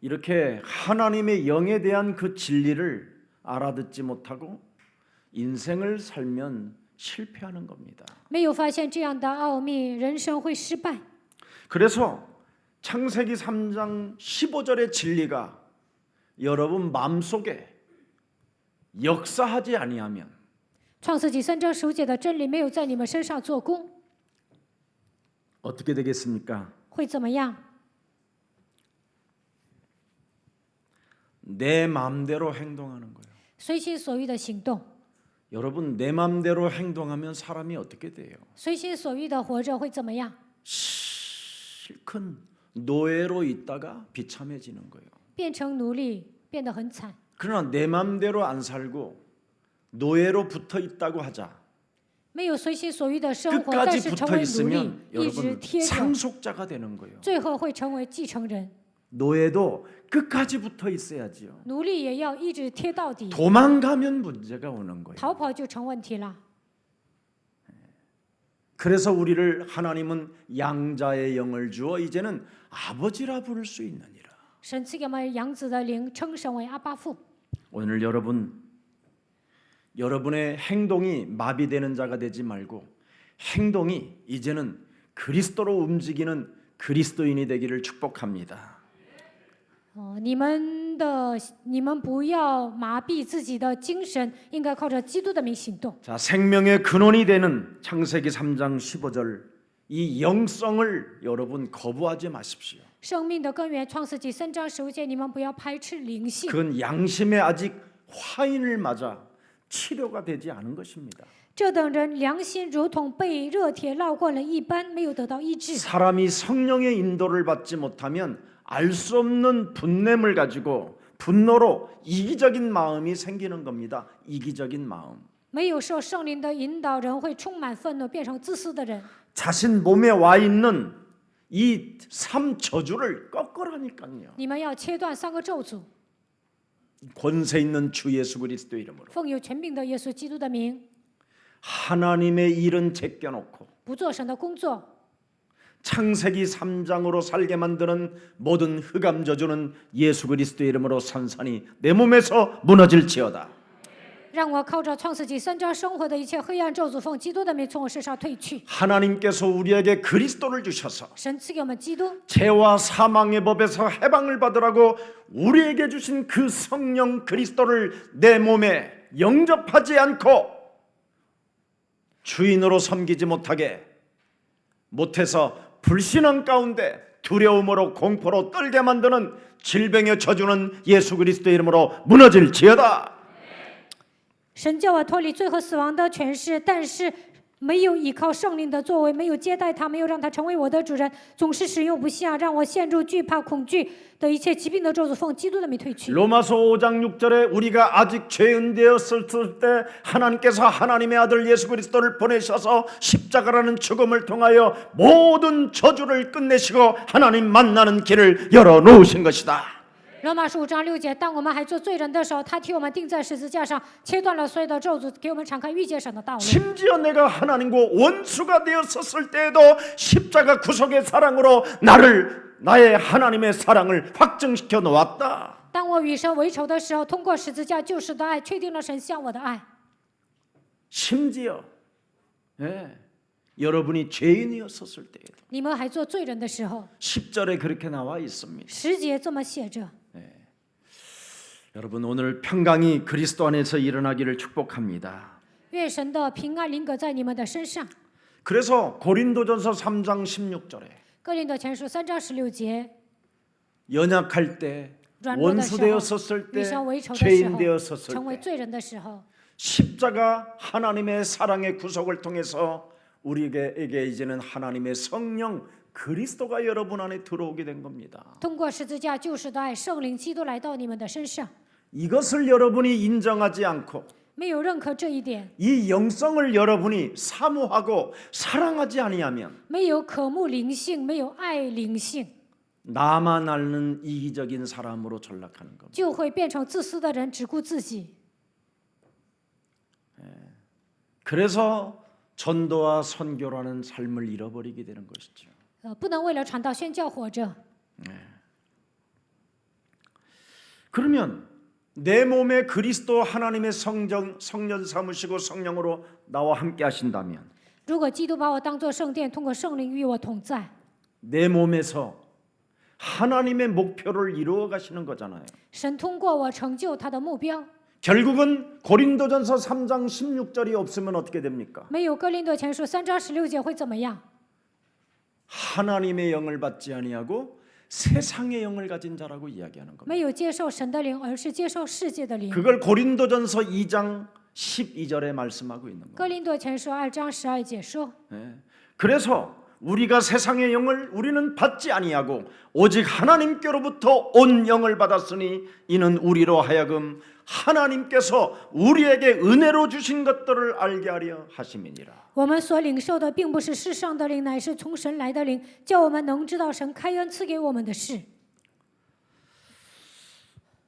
이렇게 하나님의 영에 대한 그 진리를 알아듣지 못하고 인생을 살면 실패하는 겁니다. 没有发现这样的奥秘，人生会失败。 그래서 창세기 3장 15절의 진리가 여러분 마음속에 역사하지 아니하면 创世纪3章15节的真理没有在你们身上做工， 어떻게 되겠습니까? 会怎么样？ 내 마음대로 행동하는 거예요. 随心所欲的行动， 여러분 내 마음대로 행동하면 사람이 어떻게 돼요? 随心所欲的活着会怎么样？ 실컷 노예로 있다가 비참해지는 거예요. 变成奴隶，变得很惨。 그러나 내 마음대로 안 살고 노예로 붙어 있다고 하자. 没有随心所欲的生活，但 끝까지 是成 붙어 为奴隶， 있으면 一直 여러분 贴着， 상속자가 되는 거예요. 最后会成为继承人。 노예도 끝까지 붙어 있어야지요. 奴隶也要一直贴到底， 도망가면 문제가 오는 거예요. 逃跑就成问题了。 그래서 우리를 하나님은 양자의 영을 주어 이제는 아버지라 부를 수 있느니라. 神赐给我们养子的灵，称神为阿爸父。 오늘 여러분의 행동이 마비되는 자가 되지 말고 행동이 이제는 그리스도로 움직이는 그리스도인이 되기를 축복합니다. 你们不要麻痹自己的精神，应该靠着基督的名行动。 자, 생명의 근원이 되는 창세기 3장 15절 이 영성을 여러분 거부하지 마십시오. 生命的根源，创世纪3章15节，你们不要排斥灵性。 그건 양심에 아직 화인을 맞아 치료가 되지 않은 것입니다. 这等人良心如同被热铁烙过了一般，没有得到医治。 사람이 성령의 인도를 받지 못하면 알 수 없는 분냄을 가지고 분노로 이기적인 마음이 생기는 겁니다. 이기적인 마음. 没有受圣灵的引导，人会充满愤怒，变成自私的人。 자신 몸에 와 있는 이 3저주를 꺾으라니까요. 你们要切断3个咒诅， 권세 있는 주 예수 그리스도 이름으로 奉有权柄的耶稣基督的名， 하나님의 일은 제껴놓고 不做神的工作。 창세기 3장으로 살게 만드는 모든 흑암 저주는 예수 그리스도 이름으로 산산이 내 몸에서 무너질지어다. 让我靠着创世纪3章生活的一切黑暗咒诅，奉基督的名从我身上退去。 하나님께서 우리에게 그리스도를 주셔서 神赐给我们基督， 죄와 사망의 법에서 해방을 받으라고 우리에게 주신 그 성령 그리스도를 내 몸에 영접하지 않고 주인으로 섬기지 못해서 불신앙 가운데 두려움으로 공포로 떨게 만드는 질병의 저주는 예수 그리스도 이름으로 무너질지어다. 神叫我脱离罪和死亡的权势，但是没有依靠圣灵的作为，没有接待他，没有让他成为我的主人，总是使用不下，让我陷入惧怕、恐惧的一切疾病的咒诅，奉基督的名退去。 로마서 5장 6절에 우리가 아직 죄인 되었을 때 하나님께서 하나님의 아들 예수 그리스도를 보내셔서 십자가라는 죽음을 통하여 모든 저주를 끝내시고 하나님 만나는 길을 열어놓으신 것이다. 罗马书5章6节，当我们还做罪人的时候，他替我们钉在十字架上，切断了所有的咒诅，给我们敞开遇见神的道路。 심지어 내가 하나님과 원수가 되었었을 때에도 십자가 구속의 사랑으로 나의 하나님의 사랑을 확증시켜 놓았다. 当我与神为仇的时候，通过十字架救赎的爱，确定了神向我的爱。 심지어 여러분이 죄인이었었을 때에도 你们还做罪人的时候， 10절에 그렇게 나와 있습니다. 10节这么写着。 여러분 오늘 평강이 그리스도 안에서 일어나기를 축복합니다. 愿神的平安临格在你们的身上。 그래서 고린도전서 3장 16절에 哥林多前书3章16节， 연약할 때 软弱的时 원수 候， 되었었을 与 때 神为仇的时 죄인 候， 되었었을 成为 때 罪人的时候， 십자가 하나님의 사랑의 구속을 통해서 우리에게 이제는 하나님의 성령 그리스도가 여러분 안에 들어오게 된 겁니다. 通过十字架救赎的爱，圣灵基督来到你们的身上。 이것을 여러분이 인정하지 않고 没有认可这一点， 이 영성을 여러분이 사모하고 사랑하지 아니하면 没有渴慕灵性，没有爱灵性， 나만 앓는 이기적인 사람으로 전락하는 겁니다. 就会变成自私的人，只顾自己。 그래서 전도와 선교라는 삶을 잃어버리게 되는 것이죠. 不能为了传道宣教活着。 그러면 내 몸에 그리스도 하나님의 성령 삼으시고 성령으로 나와 함께 하신다면 如果基督把我当作圣殿，通过圣灵与我同在， 내 몸에서 하나님의 목표를 이루어 가시는 거잖아요. 神通过我成就他的目标。 결국은 고린도전서 3장 16절이 없으면 어떻게 됩니까? 没有哥林多前书3章16节会怎么样？ 하나님의 영을 받지 아니하고 세상의 영을 가진 자라고 이야기하는 겁니다. 没有接受神的灵，而是接受世界的灵。 그걸 고린도전서 2장 12절에 말씀하고 있는 哥 거예요. 林多前书2章12节说， 그래서 우리가 세상의 영을 우리는 받지 아니하고 오직 하나님께로부터 온 영을 받았으니 이는 우리로 하여금 하나님께서 우리에게 은혜로 주신 것들을 알게 하려 하심이니라. 我们所领受的并不是世上的灵，乃是从神来的灵，叫我们能知道神开恩赐给我们的事。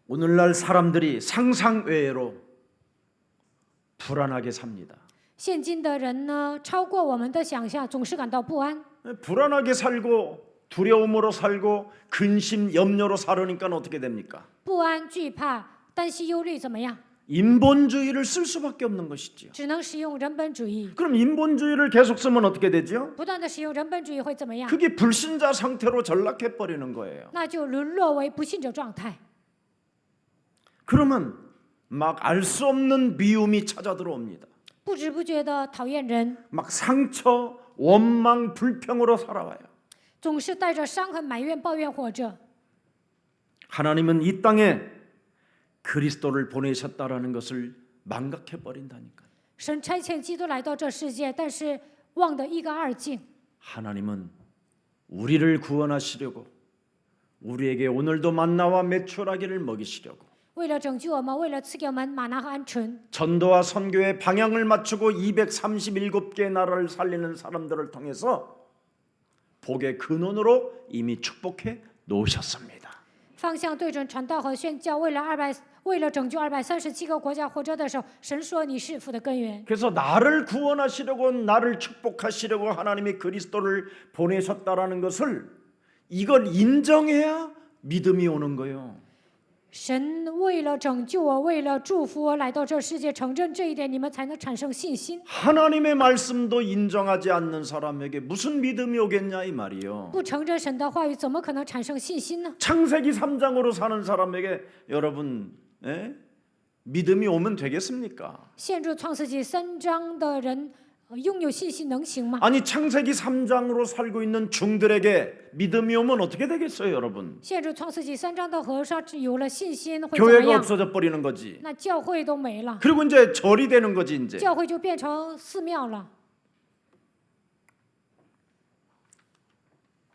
오늘날 사람들이 상상 외로 불안하게 삽니다. 现今的人呢，超过我们的想象，总是感到不安。 불안하게 살고 두려움으로 살고 근심 염려로 살으니까 어떻게 됩니까? 不安、惧怕、担心、忧虑，怎么样？ 인본주의를 쓸 수밖에 없는 것이죠. 只能使用人本主义。 그럼 인본주의를 계속 쓰면 어떻게 되죠? 不断的使用人本主义会怎么样？ 그게 불신자 상태로 전락해 버리는 거예요. 那就沦落为不信者状态。 그러면 막 알 수 없는 미움이 찾아 들어옵니다. 不知不觉的讨厌人， 막 상처, 원망, 불평으로 살아와요. 总是带着伤痕、埋怨、抱怨活着。 하나님은 이 땅에 그리스도를 보내셨다라는 것을 망각해 버린다니까. 神差遣基督来到这世界，但是忘得一干二净。 하나님은 우리를 구원하시려고 우리에게 오늘도 만나와 메추라기를 먹이시려고 为了拯救我们，为了赐给我们玛拿和鹌鹑， 전도와 선교의 방향을 맞추고 237개의 나라를 살리는 사람들을 통해서 복의 근원으로 이미 축복해 놓으셨습니다. 方向对准传道和宣教，为了拯救237个国家活着的时候，神说你是福的根源。 그래서 나를 구원하시려고 나를 축복하시려고 하나님이 그리스도를 보내셨다라는 것을 이걸 인정해야 믿음이 오는 거예요. 神为了拯救我，为了祝福我来到这世界，承认这一点，你们才能产生信心。 하나님의 말씀도 인정하지 않는 사람에게 무슨 믿음이 오겠냐 이 말이요. 不承认神的话语，怎么可能产生信心呢？ 창세기 3장으로 사는 사람에게 여러분 믿음이 오면 되겠습니까? 陷入创世纪3章的人，拥有信心能行吗？ 아니 창세기 3장으로 살고 있는 중들에게 믿음이 오면 어떻게 되겠어요, 여러분? 陷入创世纪3章的和尚有了信心会怎么 교회가 样？ 없어져 버리는 거지. 那教会都没了， 그리고 이제 절이 되는 거지 이제. 教会就变成寺庙了。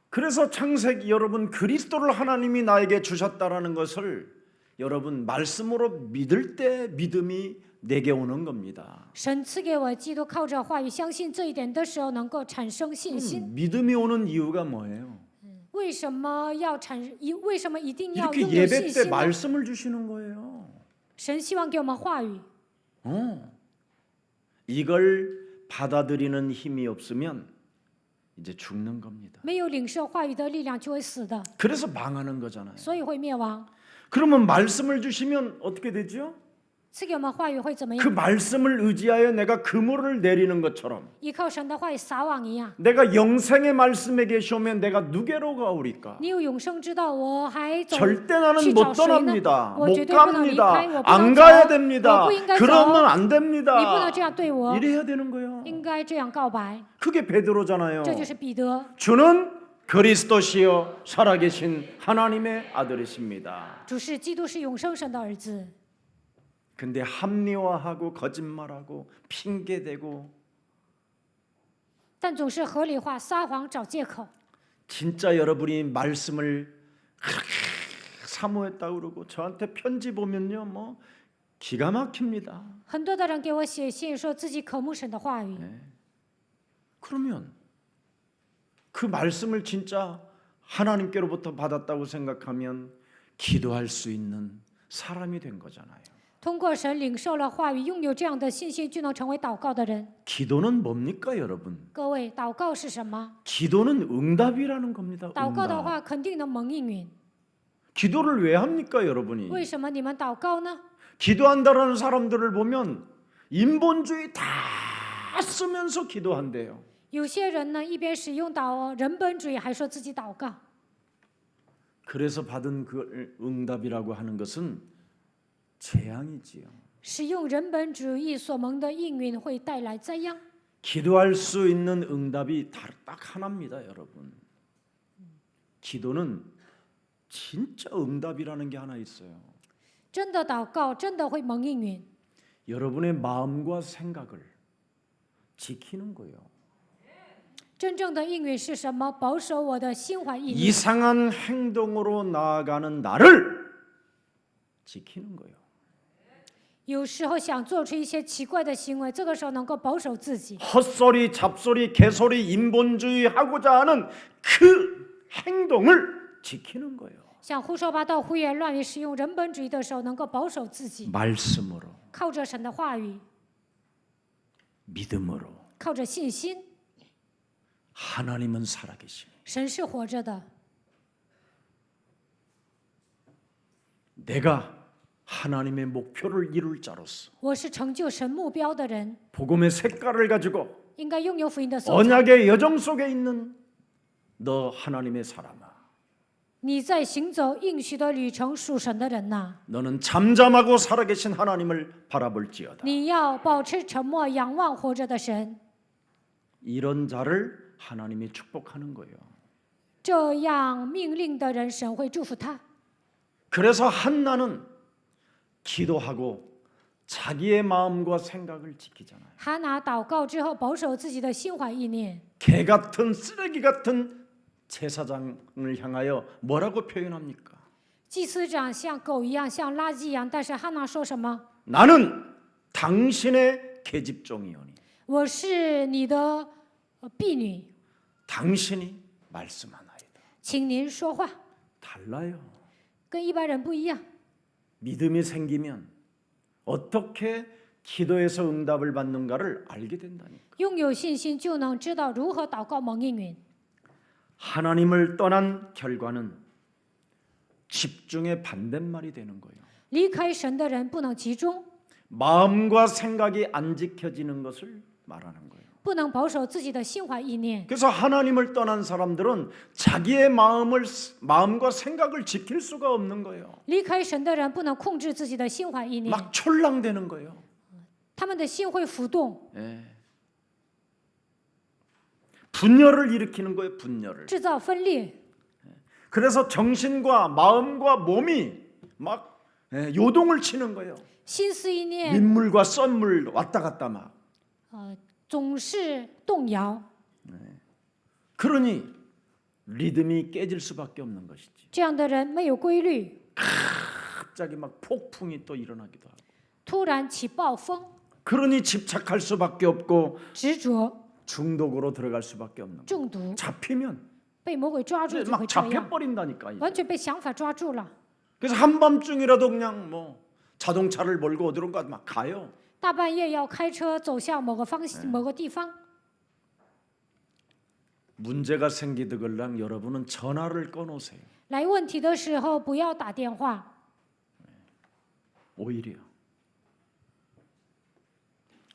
그래서 창세기 여러분 그리스도를 하나님이 나에게 주셨다라는 것을 여러분 말씀으로 믿을 때 믿음이 내게 오는 겁니다. 神赐给我基督，靠着话语相信这一点的时候，能够产生信心。 믿음이 오는 이유가 뭐예요? 为什么一定要 이렇게 拥有 예배 信 때 心呢？ 말씀을 주시는 거예요. 神希望给我们话语， 이걸 받아들이는 힘이 없으면 이제 죽는 겁니다. 没有领受话语的力量就会死的， 그래서 망하는 거잖아요. 所以会灭亡。 그러면 말씀을 주시면 어떻게 되죠? 赐给我们话语会怎么 그 样？ 말씀을 의지하여 내가 그물을 내리는 것처럼 依靠神的话语撒网一样。 내가 영생의 말씀에 계시오면 내가 누게로 가오리까? 你有永生之道，我还走 절대 나는 去 못 找谁呢？ 떠납니다. 我 못 绝对不能离开， 갑니다. 我不 안 能 가야 走， 됩니다. 我不应该 그러면 走， 안 你不能 됩니다. 这样对我， 이래야 되는 거예요. 应该这样告白。 그게 베드로잖아요. 这就是彼得， 주는 그리스도시요 살아계신 하나님의 아들이십니다. 主是基督，是永生神的儿子。 근데 합리화하고 거짓말하고 핑계대고 但总是合理化、撒谎、找借口。 진짜 여러분이 말씀을 그렇게 사모했다 그러고 저한테 편지 보면요 뭐 기가 막힙니다. 很多的人给我写信，说自己渴慕神的话语。 그러면 그 말씀을 진짜 하나님께로부터 받았다고 생각하면 기도할 수 있는 사람이 된 거잖아요. 通过神领受了话语，拥有这样的信心，就能成为祷告的人。 기도는 뭡니까 여러분? 各位，祷告是什么？ 기도는 응답이라는 겁니다. 祷告的 응답. 话，肯定能蒙应允。 기도를 왜 합니까 여러분이? 为什么你们祷告呢？ 기도한다라는 사람들을 보면 인본주의 다 쓰면서 기도한대요. 有些人呢，一边使用人本主义，还说自己祷告。 그래서 받은 그 응답이라고 하는 것은 재앙이지요. 使用人本主义所蒙的应允会带来灾殃。 기도할 수 있는 응답이 딱 하나입니다, 여러분. 기도는 진짜 응답이라는 게 하나 있어요. 真的祷告，真的会蒙应允。 여러분의 마음과 생각을 지키는 거예요. 真正的应允是什么？保守我的心怀意念。 이상한 행동으로 나아가는 나를 지키는 거예요. 有时候想做出一些奇怪的行为，这个时候能够保守自己。 헛소리, 잡소리, 개소리, 인본주의 하고자 하는 그 행동을 지키는 거예요. 想胡说八道、胡言乱语、使用人本主义的时候，能够保守自己， 말씀으로, 靠着神的话语， 믿음으로. 靠着信心。 하나님은 살아계시니 神是活着的， 내가 하나님의 목표를 이룰 자로서 我是成就神目标的人， 복음의 색깔을 가지고 应该拥有福音的色彩。 언약의 여정 속에 있는 너 하나님의 사람아. 你在行走应许的旅程，属神的人呐， 너는 잠잠하고 살아계신 하나님을 바라볼지어다. 你要保持沉默，仰望活着的神。 이런 자를 하나님이 축복하는 거예요. 这样命令的人，神会祝福他。 그래서 한나는 기도하고 자기의 마음과 생각을 지키잖아요. 哈拿祷告之后，保守自己的心怀意念。 개 같은 쓰레기 같은 제사장을 향하여 뭐라고 표현합니까? 祭司长像狗一样，像垃圾一样，但是哈拿说什么？ 나는 당신의 계집종이오니 我是你的婢女， 당신이 말씀하나이다. 请您说话， 달라요. 跟一般人不一样。 믿음이 생기면 어떻게 기도해서 응답을 받는가를 알게 된다니까. 拥有信心，就能知道如何祷告蒙应允。 하나님을 떠난 결과는 집중의 반대말이 되는 거예요. 离开神的人不能集中， 마음과 생각이 안 지켜지는 것을 말하는 거예요. 不能保守自己的心怀意念。 그래서 하나님을 떠난 사람들은 자기의 마음과 생각을 지킬 수가 없는 거예요. 离开神的人不能控制自己的心怀意念， 막 촐랑대는 거예요. 他们的心会浮动， 예. 분열을 일으키는 거예요. 분열을. 制造分裂。 그래서 정신과 마음과 몸이 막 요동을 치는 거예요. 心思意念 민물과 썬물 왔다 갔다 막. 总是动摇， 그러니 리듬이 깨질 수밖에 없는 것이지. 这样的人没有规律， 갑자기 막 폭풍이 또 일어나기도 하고. 突然起暴风， 그러니 집착할 수밖에 없고 执着、 중독으로 들어갈 수밖에 없는 거예요. 中毒， 잡히면 被魔鬼抓住就会 막 这样， 잡혀버린다니까. 이제. 完全被想法抓住了。 그래서 한밤중이라도 그냥 뭐 자동차를 몰고 어디론가 막 가요. 大半夜要开车走向某个方向、某个地方， 문제가 생기더걸랑 여러분은 전화를 꺼놓으세요. 来问题的时候不要打电话， 오히려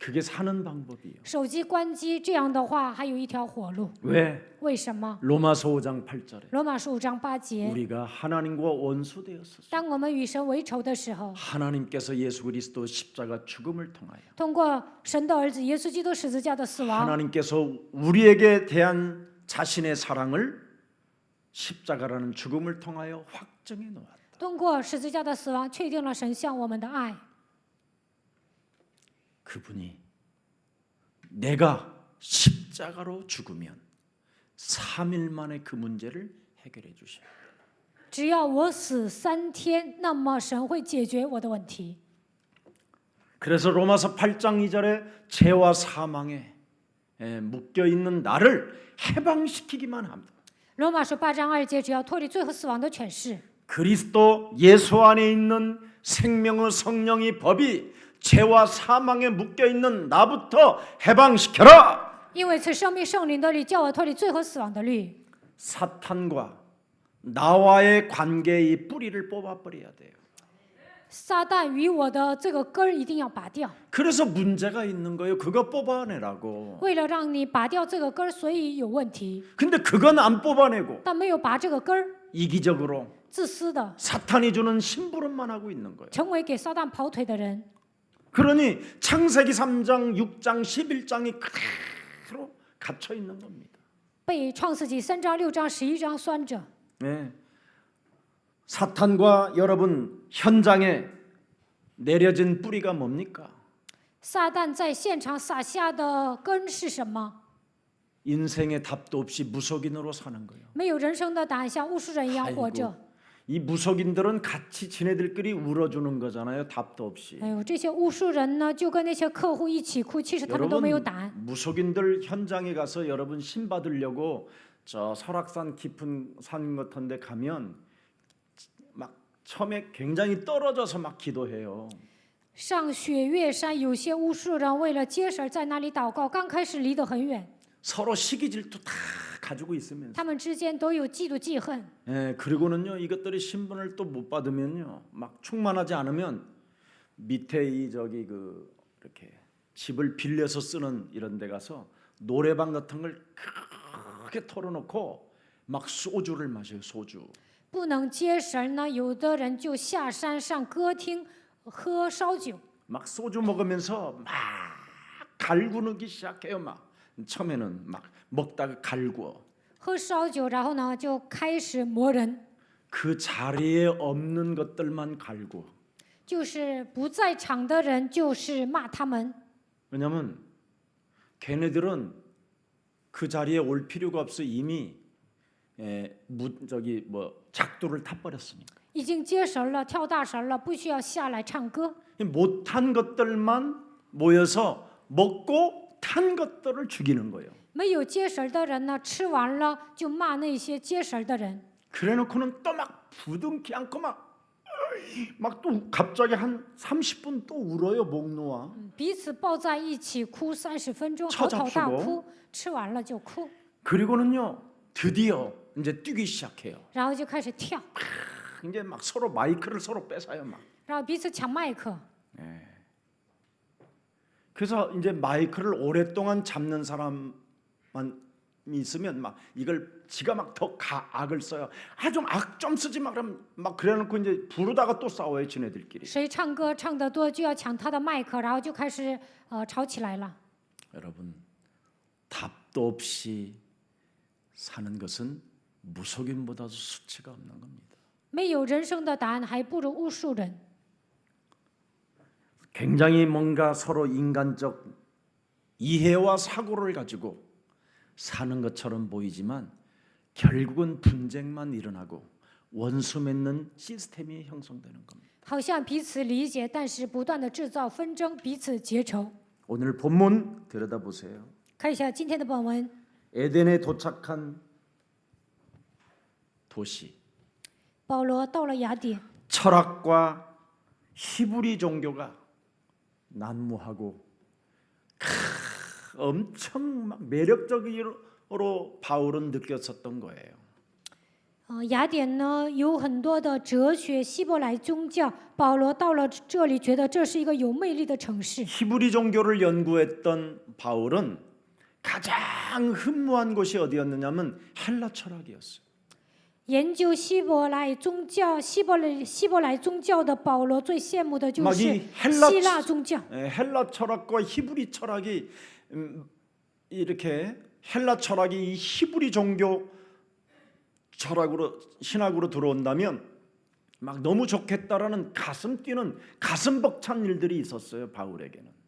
그게 사는 방법이에요. 手机关机，这样的话还有一条活路。 왜? 为什么？ 로마서 5장 8절에 罗马书5章8节， 우리가 하나님과 원수되었었어요. 当我们与神为仇的时候， 하나님께서 예수 그리스도 십자가 죽음을 통하여 通过神的儿子耶稣基督十字架的死亡， 하나님께서 우리에게 대한 자신의 사랑을 십자가라는 죽음을 통하여 확정해 놓았다. 通过十字架的死亡，确定了神向我们的爱。 그분이 내가 십자가로 죽으면 3일 만에 그 문제를 해결해 주셔요. 只要我死3天，那么神会解决我的问题。 그래서 로마서 8장 2절에 죄와 사망에 묶여 있는 나를 해방시키기만 합니다. 罗马书8章2节，只要脱离罪和死亡的权势， 그리스도 예수 안에 있는 생명의 성령의 법이 죄와 사망에 묶여 있는 나부터 해방시켜라. 因为此生命圣灵的律，叫我脱离罪和死亡的律。 사탄과 나와의 관계의 뿌리를 뽑아버려야 돼요. 撒旦与我的这个根儿一定要拔掉。 그래서 문제가 있는 거예요. 그거 뽑아내라고. 为了让你拔掉这个根儿，所以有问题。 근데 그건 안 뽑아내고 但没有拔这个根儿， 이기적으로 自私的， 사탄이 주는 심부름만 하고 있는 거예요. 成为给撒旦跑腿的人。 그러니 창세기 3장, 6장, 11장이 그대로 갇혀 있는 겁니다. 被创世纪3章、6章、11章拴着。 네. 사탄과 여러분 현장에 내려진 뿌리가 뭡니까? 撒旦在现场撒下的根是什么？ 인생의 답도 없이 무속인으로 사는 거예요. 没有人生的答案，像巫术人一样活着。 이 무속인들은 같이 지네들끼리 울어주는 거잖아요. 답도 없이. 哎呦，这些巫术人呢，就跟那些客户一起哭，其实他们都没有答案。 무속인들 현장에 가서 여러분 신 받으려고 저 설악산 깊은 산 같은 데 가면 막 처음에 굉장히 떨어져서 막 기도해요. 上雪岳山，有些巫术人为了接神，在那里祷告，刚开始离得很远， 서로 시기 질투 다 가지고 있으면서. 他们之间都有嫉妒记恨。 예, 그리고는요 이것들이 신분을 또 못 받으면요 막 충만하지 않으면 밑에 이 저기 그 이렇게 집을 빌려서 쓰는 이런 데 가서 노래방 같은 걸 크게 털어놓고 막 소주를 마셔요. 소주. 不能接神呢，有的人就下山上歌厅喝烧酒， 막 소주 먹으면서 막 갈구기 시작해요. 막 처음에는 막 먹다가 갈구어. 喝烧酒，然后呢就开始磨人， 그 자리에 없는 것들만 갈구어. 就是不在场的人就是骂他们， 왜냐면 걔네들은 그 자리에 올 필요가 없어. 이미 저기 뭐 작두를 타버렸으니까. 已经接神了，跳大神了，不需要下来唱歌。 못한 것들만 모여서 먹고 탄 것들을 죽이는 거예요. 没有接神的人呢，吃完了就骂那些接神的人， 그래놓고는 또 막 부둥키 않고 막 또 갑자기 한 30분 또 울어요. 목 놓아. 彼此抱在一起哭30分钟， 쳐 嚎啕大 잡수고 哭，吃完了就哭， 그리고는요 드디어 이제 뛰기 시작해요. 然后就开始跳， 이제 막 서로 마이크를 서로 뺏어요. 막. 然后彼此抢麦克。 그래서 이제 마이크를 오랫동안 잡는 사람만 있으면 막 이걸 지가 막 더 악을 써요. 아 좀 악 좀 쓰지 마 그럼 막 그래놓고 이제 부르다가 또 싸워요. 지네들끼리. 谁唱歌唱得多，就要抢他的麦克，然后就开始吵起来了。 여러분 답도 없이 사는 것은 무속인보다도 수치가 없는 겁니다. 没有人生的答案，还不如巫术人。 굉장히 뭔가 서로 인간적 이해와 사고를 가지고 사는 것처럼 보이지만 결국은 분쟁만 일어나고 원수 맺는 시스템이 형성되는 겁니다. 好像彼此理解，但是不断的制造纷争，彼此结仇。 오늘 본문 들여다보세요. 看一下今天的本文， 에덴에 도착한 도시. 保罗到了雅典， 철학과 히브리 종교가 난무하고 엄청 막 매력적으로 바울은 느꼈었던 거예요. 雅典呢有很多的哲学，希伯来宗教。保罗到了这里，觉得这是一个有魅力的城市。 히브리 종교를 연구했던 바울은 가장 흠모한 곳이 어디였느냐면 헬라 철학이었어요. 研究希伯来宗教，希伯来宗教的保罗最羡慕的就是希腊宗教。 헬라 철학과 히브리 철학이 이렇게 헬라 철학이 이 히브리 종교 철학으로 신학으로 들어온다면 막 너무 좋겠다라는 가슴 뛰는 가슴 벅찬 일들이 있었어요. 바울에게는.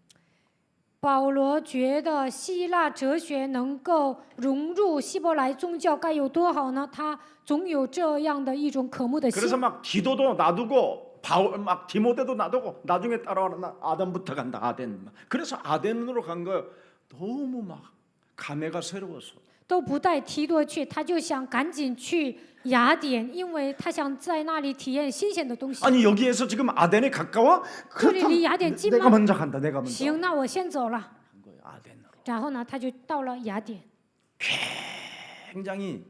保罗觉得希腊哲学能够融入希伯来宗教该有多好呢？他总有这样的一种渴慕的心。 그래서 막 디도도 놔두고 바울 막 디모데도 놔두고 나중에 따라오는 아덴부터 간다. 아덴. 그래서 아덴으로 간 거예요. 너무 막 감회가 새로워서. 都不带提多去，他就想赶紧去雅典，因为他想在那里体验新鲜的东西。 아니 여기에서 지금 아덴에 가까워? 그리 야덴 찜만- 내가 먼저 간다. 내가 먼저. 行，那我先走了。 간 거예요. 아덴으로. 然后呢，他就到了雅典。 굉장히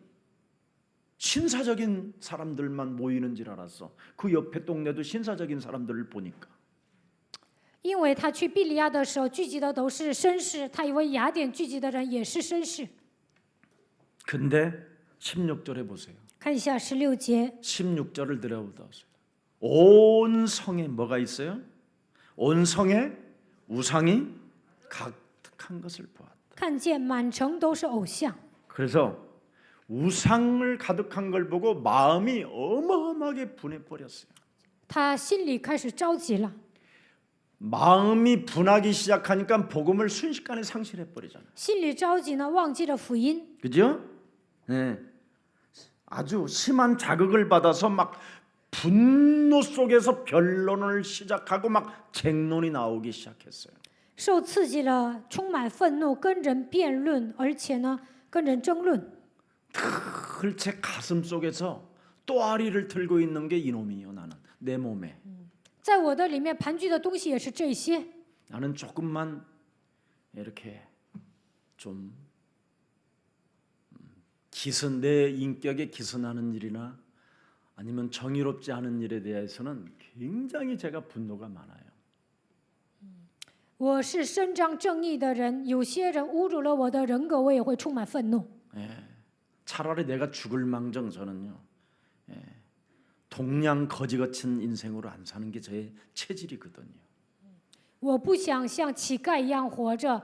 신사적인 사람들만 모이는 줄 알았어. 그 옆에 동네도 신사적인 사람들을 보니까. 因为他去庇利亚的时候，聚集的都是绅士，他以为雅典聚集的人也是绅士。 근데 16절에 보세요. 看一下16节， 16절을 들여다보세요. 온 성에 뭐가 있어요? 온 성에 우상이 가득한 것을 보았다. 看见满城都是偶像， 그래서 우상을 가득한 걸 보고 마음이 어마어마하게 분해버렸어요. 他心里开始着急了。 마음이 분하기 시작하니까 복음을 순식간에 상실해버리잖아요. 心里着急呢，忘记了福音， 그죠? 네. 아주 심한 자극을 받아서 막 분노 속에서 변론을 시작하고 막 쟁론이 나오기 시작했어요. 受刺激了，充满愤怒，跟人辩论，而且呢，跟人争论。 글제 가슴 속에서 또아리를 들고 있는 게 이놈이요. 나는 내 몸에 在我的里面盘踞的东西也是这些。 나는 조금만 이렇게 좀 기선 내 인격에 기선하는 일이나 아니면 정의롭지 않은 일에 대해서는 굉장히 제가 분노가 많아요. 我是伸张正义的人，有些人侮辱了我的人格，我也会充满愤怒。 예, 차라리 내가 죽을 망정 저는요. 예, 동양 거지 같은 인생으로 안 사는 게 제 체질이거든요. 我不想像乞丐一样活着，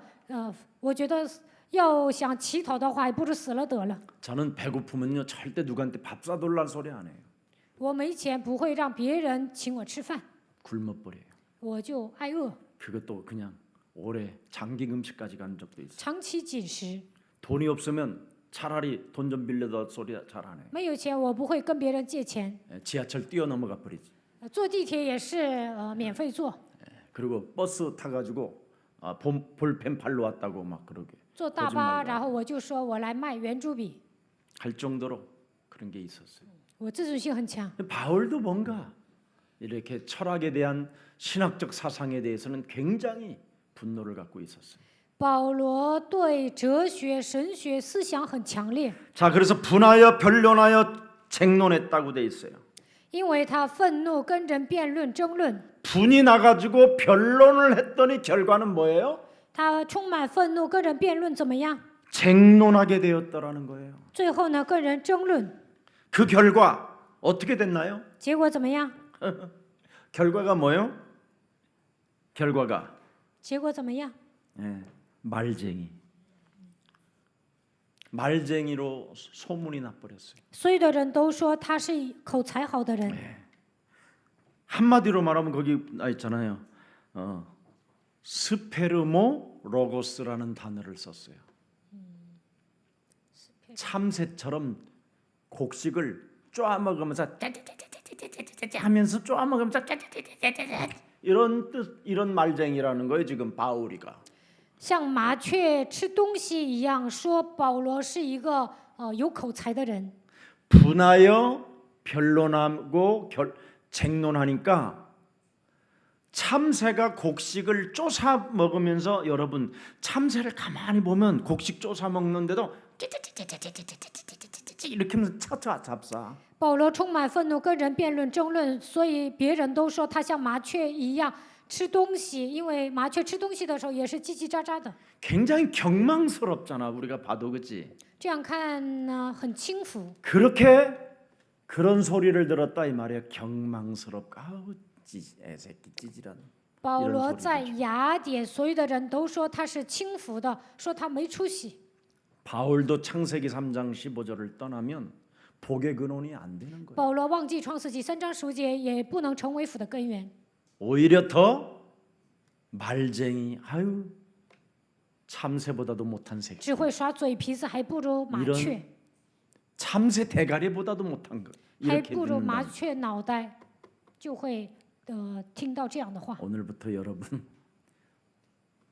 我觉得要想乞讨的话，还不如死了得了。 저는 배고프면요 절대 누구한테 밥 사달라는 소리 안 해요. 我没钱不会让别人请我吃饭， 굶어버려요. 我就挨饿， 그것도 그냥 오래 장기 금식까지 간 적도 있어요. 长期紧食。 돈이 없으면 차라리 돈 좀 빌려다 소리 잘 안 해요. 没有钱我不会跟别人借钱， 지하철 뛰어넘어가 버리지. 坐地铁也是免费坐， 그리고 버스 타가지고 볼펜 팔러 왔다고 막 그러게 坐大巴，然后我就说我来卖圆珠笔， 할 정도로 그런 게 있었어요. 我自尊心很强。 바울도 뭔가 이렇게 철학에 대한 신학적 사상에 대해서는 굉장히 분노를 갖고 있었어요. 保罗对哲学、神学思想很强烈， 자, 그래서 분하여 변론하여 쟁론했다고 돼 있어요. 因为他愤怒跟人辩论争论， 분이 나가지고 변론을 했더니 결과는 뭐예요? 他充满愤怒跟人辩论怎么样？ 쟁론하게 되었더라는 거예요. 最后呢，跟人争论， 그 결과 어떻게 됐나요? 结果怎么样？ 결과가 뭐예요? 결과가 结果怎么样？ 말쟁이. 말쟁이로 소문이 나버렸어요. 所有的人都说他是口才好的人， 한마디로 말하면 거기 나 있잖아요. 스페르모 로고스라는 단어를 썼어요. 참새처럼 곡식을 쪼아먹으면서 짜자자자자자자자 하면서 쪼아먹으면서 짜자자자자자 이런 뜻 이런 말쟁이라는 거예요. 지금 바울이가. 像麻雀吃东西一样，说保罗是一个有口才的人。 분하여 변론하고 쟁론하니까 참새가 곡식을 쪼사 먹으면서 여러분 참새를 가만히 보면 곡식 쪼사 먹는데도 이렇게 하면서 차차 잡사. 保罗充满愤怒，跟人辩论争论，所以别人都说他像麻雀一样吃东西，因为麻雀吃东西的时候也是叽叽喳喳的。 굉장히 경망스럽잖아 우리가 봐도 그렇지. 这样看呢，很轻浮。 그렇게 그런 소리를 들었다 이 말이야. 경망스럽고 아우 애새끼 찌질한. 保罗在雅典，所有的人都说他是轻浮的，说他没出息。 바울도 창세기 3장 15절을 떠나면 복의 근원이 안 되는 거예요. 保罗忘记创世纪3章15节，也不能成为福的根源。 오히려 더 말쟁이 아유 참새보다도 못한 새끼. 只会耍嘴皮子，还不如麻雀， 참새 대가리보다도 못한 거. 还 이렇게 不如麻 듣는다. 雀脑袋，就会听到这样的话。 오늘부터 여러분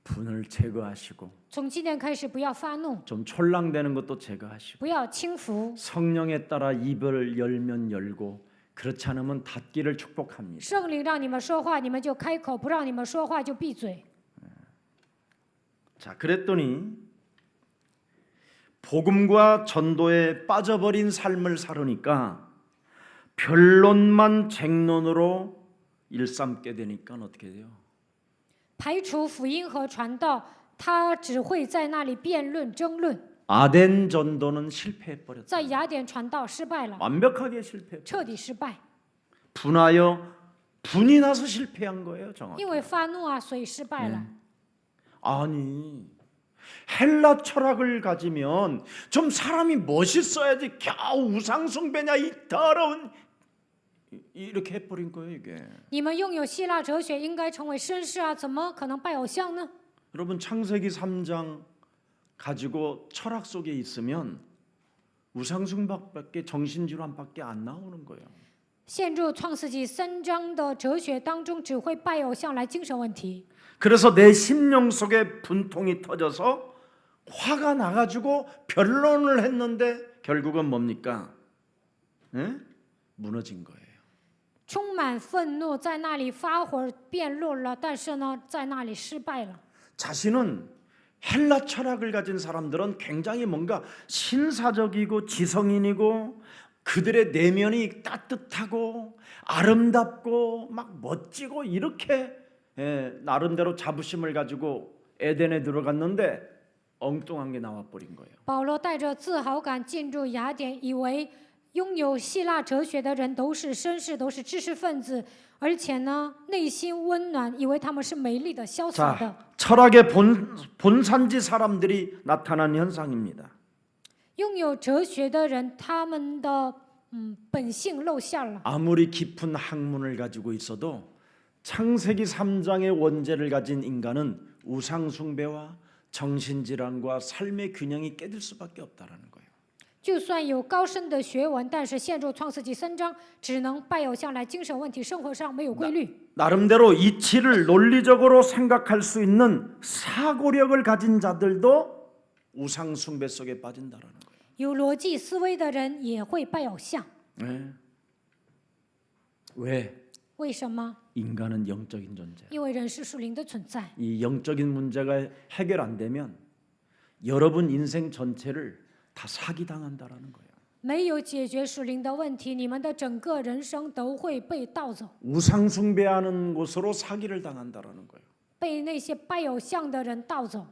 분을 제거하시고 从今天开始，不要发怒， 좀 촐랑대는 것도 제거하시고 不要轻浮。 성령에 따라 입을 열면 열고 그렇지 않으면 닫기를 축복합니다. 圣灵让你们说话，你们就开口；不让你们说话，就闭嘴。 자, 그랬더니 복음과 전도에 빠져버린 삶을 살으니까 변론만 쟁론으로 일삼게 되니까 어떻게 돼요? 排除福音和传道，他只会在那里辩论争论。 아덴 전도는 실패해버렸다. 在雅典传道失败了， 완벽하게 실패. 彻底失败， 분하여 분이 나서 실패한 거예요, 정확히. 因为发怒啊，所以失败了。 아니 헬라 철학을 가지면 좀 사람이 멋있어야지 겨우 우상숭배냐 이 더러운 이렇게 해버린 거예요 이게. 你们拥有希腊哲学，应该成为绅士啊，怎么可能拜偶像呢？ 여러분 창세기 3장 가지고 철학 속에 있으면 우상숭배밖에 정신질환밖에 안 나오는 거예요. 陷入创世纪3章的哲学当中，只会拜偶像来精神问题。 그래서 내 심령 속에 분통이 터져서 화가 나가지고 변론을 했는데 결국은 뭡니까? 에? 무너진 거예요. 充满愤怒，在那里发火辩论了，但是呢，在那里失败了。 자신은 헬라 철학을 가진 사람들은 굉장히 뭔가 신사적이고 지성인이고 그들의 내면이 따뜻하고 아름답고 막 멋지고 이렇게 나름대로 자부심을 가지고 에덴에 들어갔는데 엉뚱한 게 나와버린 거예요. 保罗带着自豪感进入雅典，以为拥有希腊哲学的人都是绅士，都是知识分子，而且呢，内心温暖，以为他们是美丽的、潇洒的。 자, 철학의 본산지 사람들이 나타난 현상입니다. 拥有哲学的人，他们的本性露馅了。 아무리 깊은 학문을 가지고 있어도 창세기 3장의 원죄를 가진 인간은 우상 숭배와 정신질환과 삶의 균형이 깨질 수밖에 없다라는 거예요. 就算有高深的学问，但是陷入创世纪3章，只能拜偶像来精神问题，生活上没有规律。 나름대로 이치를 논리적으로 생각할 수 있는 사고력을 가진 자들도 우상 숭배 속에 빠진다라는 거예요. 有逻辑思维的人也会拜偶像， 네. 왜? 为什么？ 인간은 영적인 존재. 因为人是属灵的存在。 이 영적인 문제가 해결 안 되면 여러분 인생 전체를 다 사기당한다라는 거예요. 没有解决属灵的问题，你们的整个人生都会被盗走， 우상 숭배하는 곳으로 사기를 당한다라는 거예요. 被那些拜偶像的人盗走。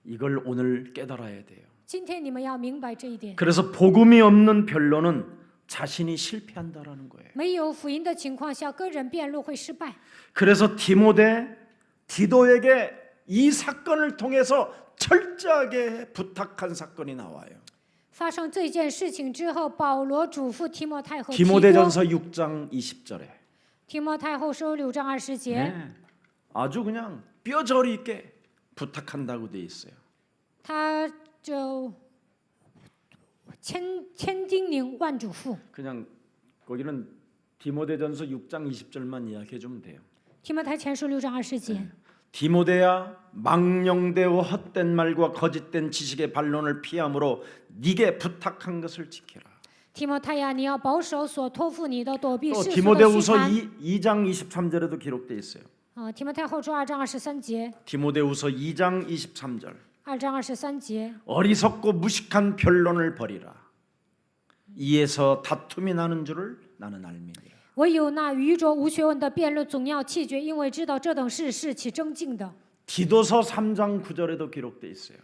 이걸 오늘 깨달아야 돼요. 今天你们要明白这一点。 그래서 복음이 없는 변론은 자신이 실패한다라는 거예요. 没有福音的情况下，跟人辩论会失败。 그래서 디도에게 이 사건을 통해서 철저하게 부탁한 사건이 나와요. 发生这件事情之后，保罗嘱咐提摩太和提多。 디모데전서 6장 20절에 提摩太后书6章20节， 네, 아주 그냥 뼈저리 있게 부탁한다고 돼 있어요. 他就千叮咛万嘱咐。 그냥 거기는 디모데전서 6장 20절만 이야기해 주면 돼요. 提摩太前书6章20节， 디모데야 망령되고 헛된 말과 거짓된 지식의 반론을 피함으로 네게 부탁한 것을 지켜라. 提摩太呀，你要保守所托付你的，躲避 또 世俗的虚 디모데후서 谈。 2장 23절에도 기록돼 있어요. 提摩太后书2章23节， 디모데후서 2장 23절. 2章23节， 어리석고 무식한 변론을 버리라. 이에서 다툼이 나는 줄을 나는 알미니라. 唯有那愚拙无学问的辩论总要弃绝，因为知道这等事是起争竞的。 디도서 3장 9절에도 기록돼 있어요.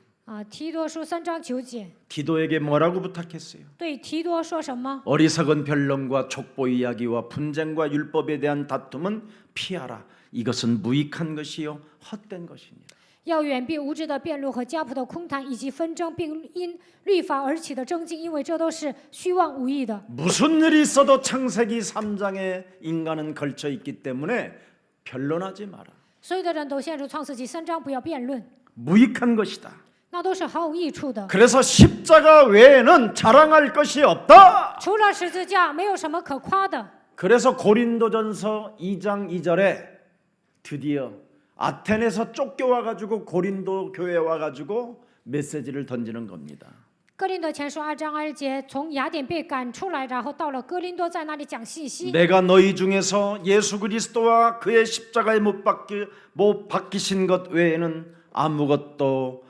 提多书3章9节， 디도에게 뭐라고 부탁했어요? 对提多说什么？ 어리석은 변론과 족보 이야기와 분쟁과 율법에 대한 다툼은 피하라. 이것은 무익한 것이요 헛된 것이니라. 要远避无知的辩论和家谱的空谈，以及纷争，并因律法而起的争竞，因为这都是虚妄无益的。 무슨 일이 있어도 창세기 3장에 인간은 걸쳐 있기 때문에 변론하지 마라. 所有的人都陷入创世纪3章，不要辩论， 무익한 것이다. 那都是毫无益处的。 그래서 십자가 외에는 자랑할 것이 없다. 除了十字架，没有什么可夸的。 그래서 고린도전서 2장 2절에 드디어 아테네에서 쫓겨와 가지고 고린도 교회에 와 가지고 메시지를 던지는 겁니다. 哥林多前书2章2节，从雅典被赶出来，然后到了哥林多，在那里讲信息。 내가 너희 중에서 예수 그리스도와 그의 십자가에 못 박히신 것 외에는 아무것도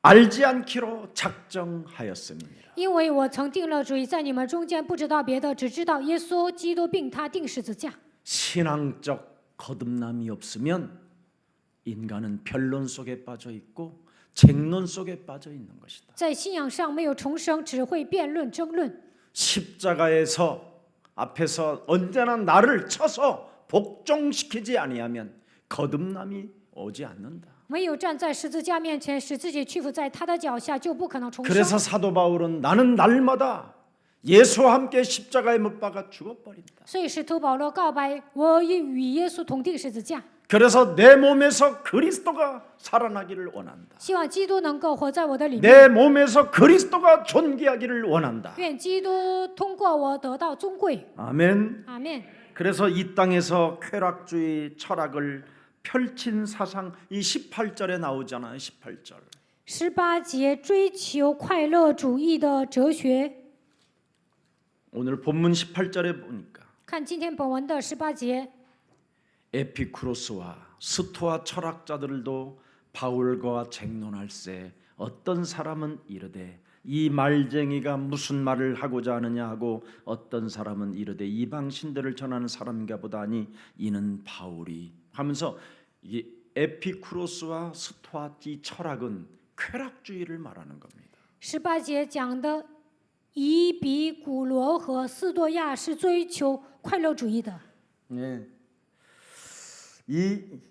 알지 않기로 작정하였음이니라. 因为我曾定了主意，在你们中间不知道别的，只知道耶稣基督并他定十字架。 신앙적 거듭남이 없으면 인간은 변론 속에 빠져 있고 쟁론 속에 빠져 있는 것이다. 在信仰上没有重生，只会辩论争论。 십자가에서 앞에서 언제나 나를 쳐서 복종시키지 아니하면 거듭남이 오지 않는다. 没有站在十字架面前，使自己屈服在他的脚下，就不可能重生。 그래서 사도 바울은 나는 날마다 예수와 함께 십자가에 못 박아 죽어버린다. 所以使徒保罗告白：“我与耶稣同定十字架， 그래서 내 몸에서 그리스도가 살아나기를 원한다. 希望基督能够活在我的里面， 내 몸에서 그리스도가 존귀하기를 원한다. 愿基督通过我得到尊贵。 아멘. 阿门。 그래서 이 땅에서 쾌락주의 철학을 펼친 사상 이 18절에 나오잖아요. 18절. 18节追求快乐主义的哲学。 오늘 본문 18절에 보니까 看今天本文的18节， 에피쿠로스와 스토아 철학자들도 바울과 쟁론할세 어떤 사람은 이르되 이 말쟁이가 무슨 말을 하고자 하느냐 하고 어떤 사람은 이르되 이방신들을 전하는 사람인가 보다 하니 이는 바울이 하면서 이 에피쿠로스와 스토아 이 철학은 쾌락주의를 말하는 겁니다. 18节讲的伊比古罗和斯多亚是追求快乐主义的， 예.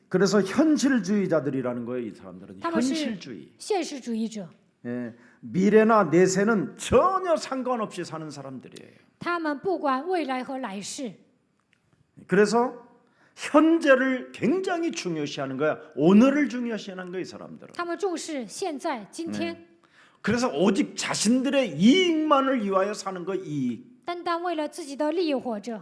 그래서 현실주의자들이라는 거예요. 이 사람들은 他们是 현실주의. 现实主义者， 예. 미래나 내세는 전혀 상관없이 사는 사람들이에요. 他们不管未来和来世， 그래서 현재를 굉장히 중요시하는 거야. 오늘을 중요시하는 거야, 이 사람들은. 他们重视现在今天， 그래서 오직 자신들의 이익만을 위하여 사는 거 이익. 单单为了自己的利益活着。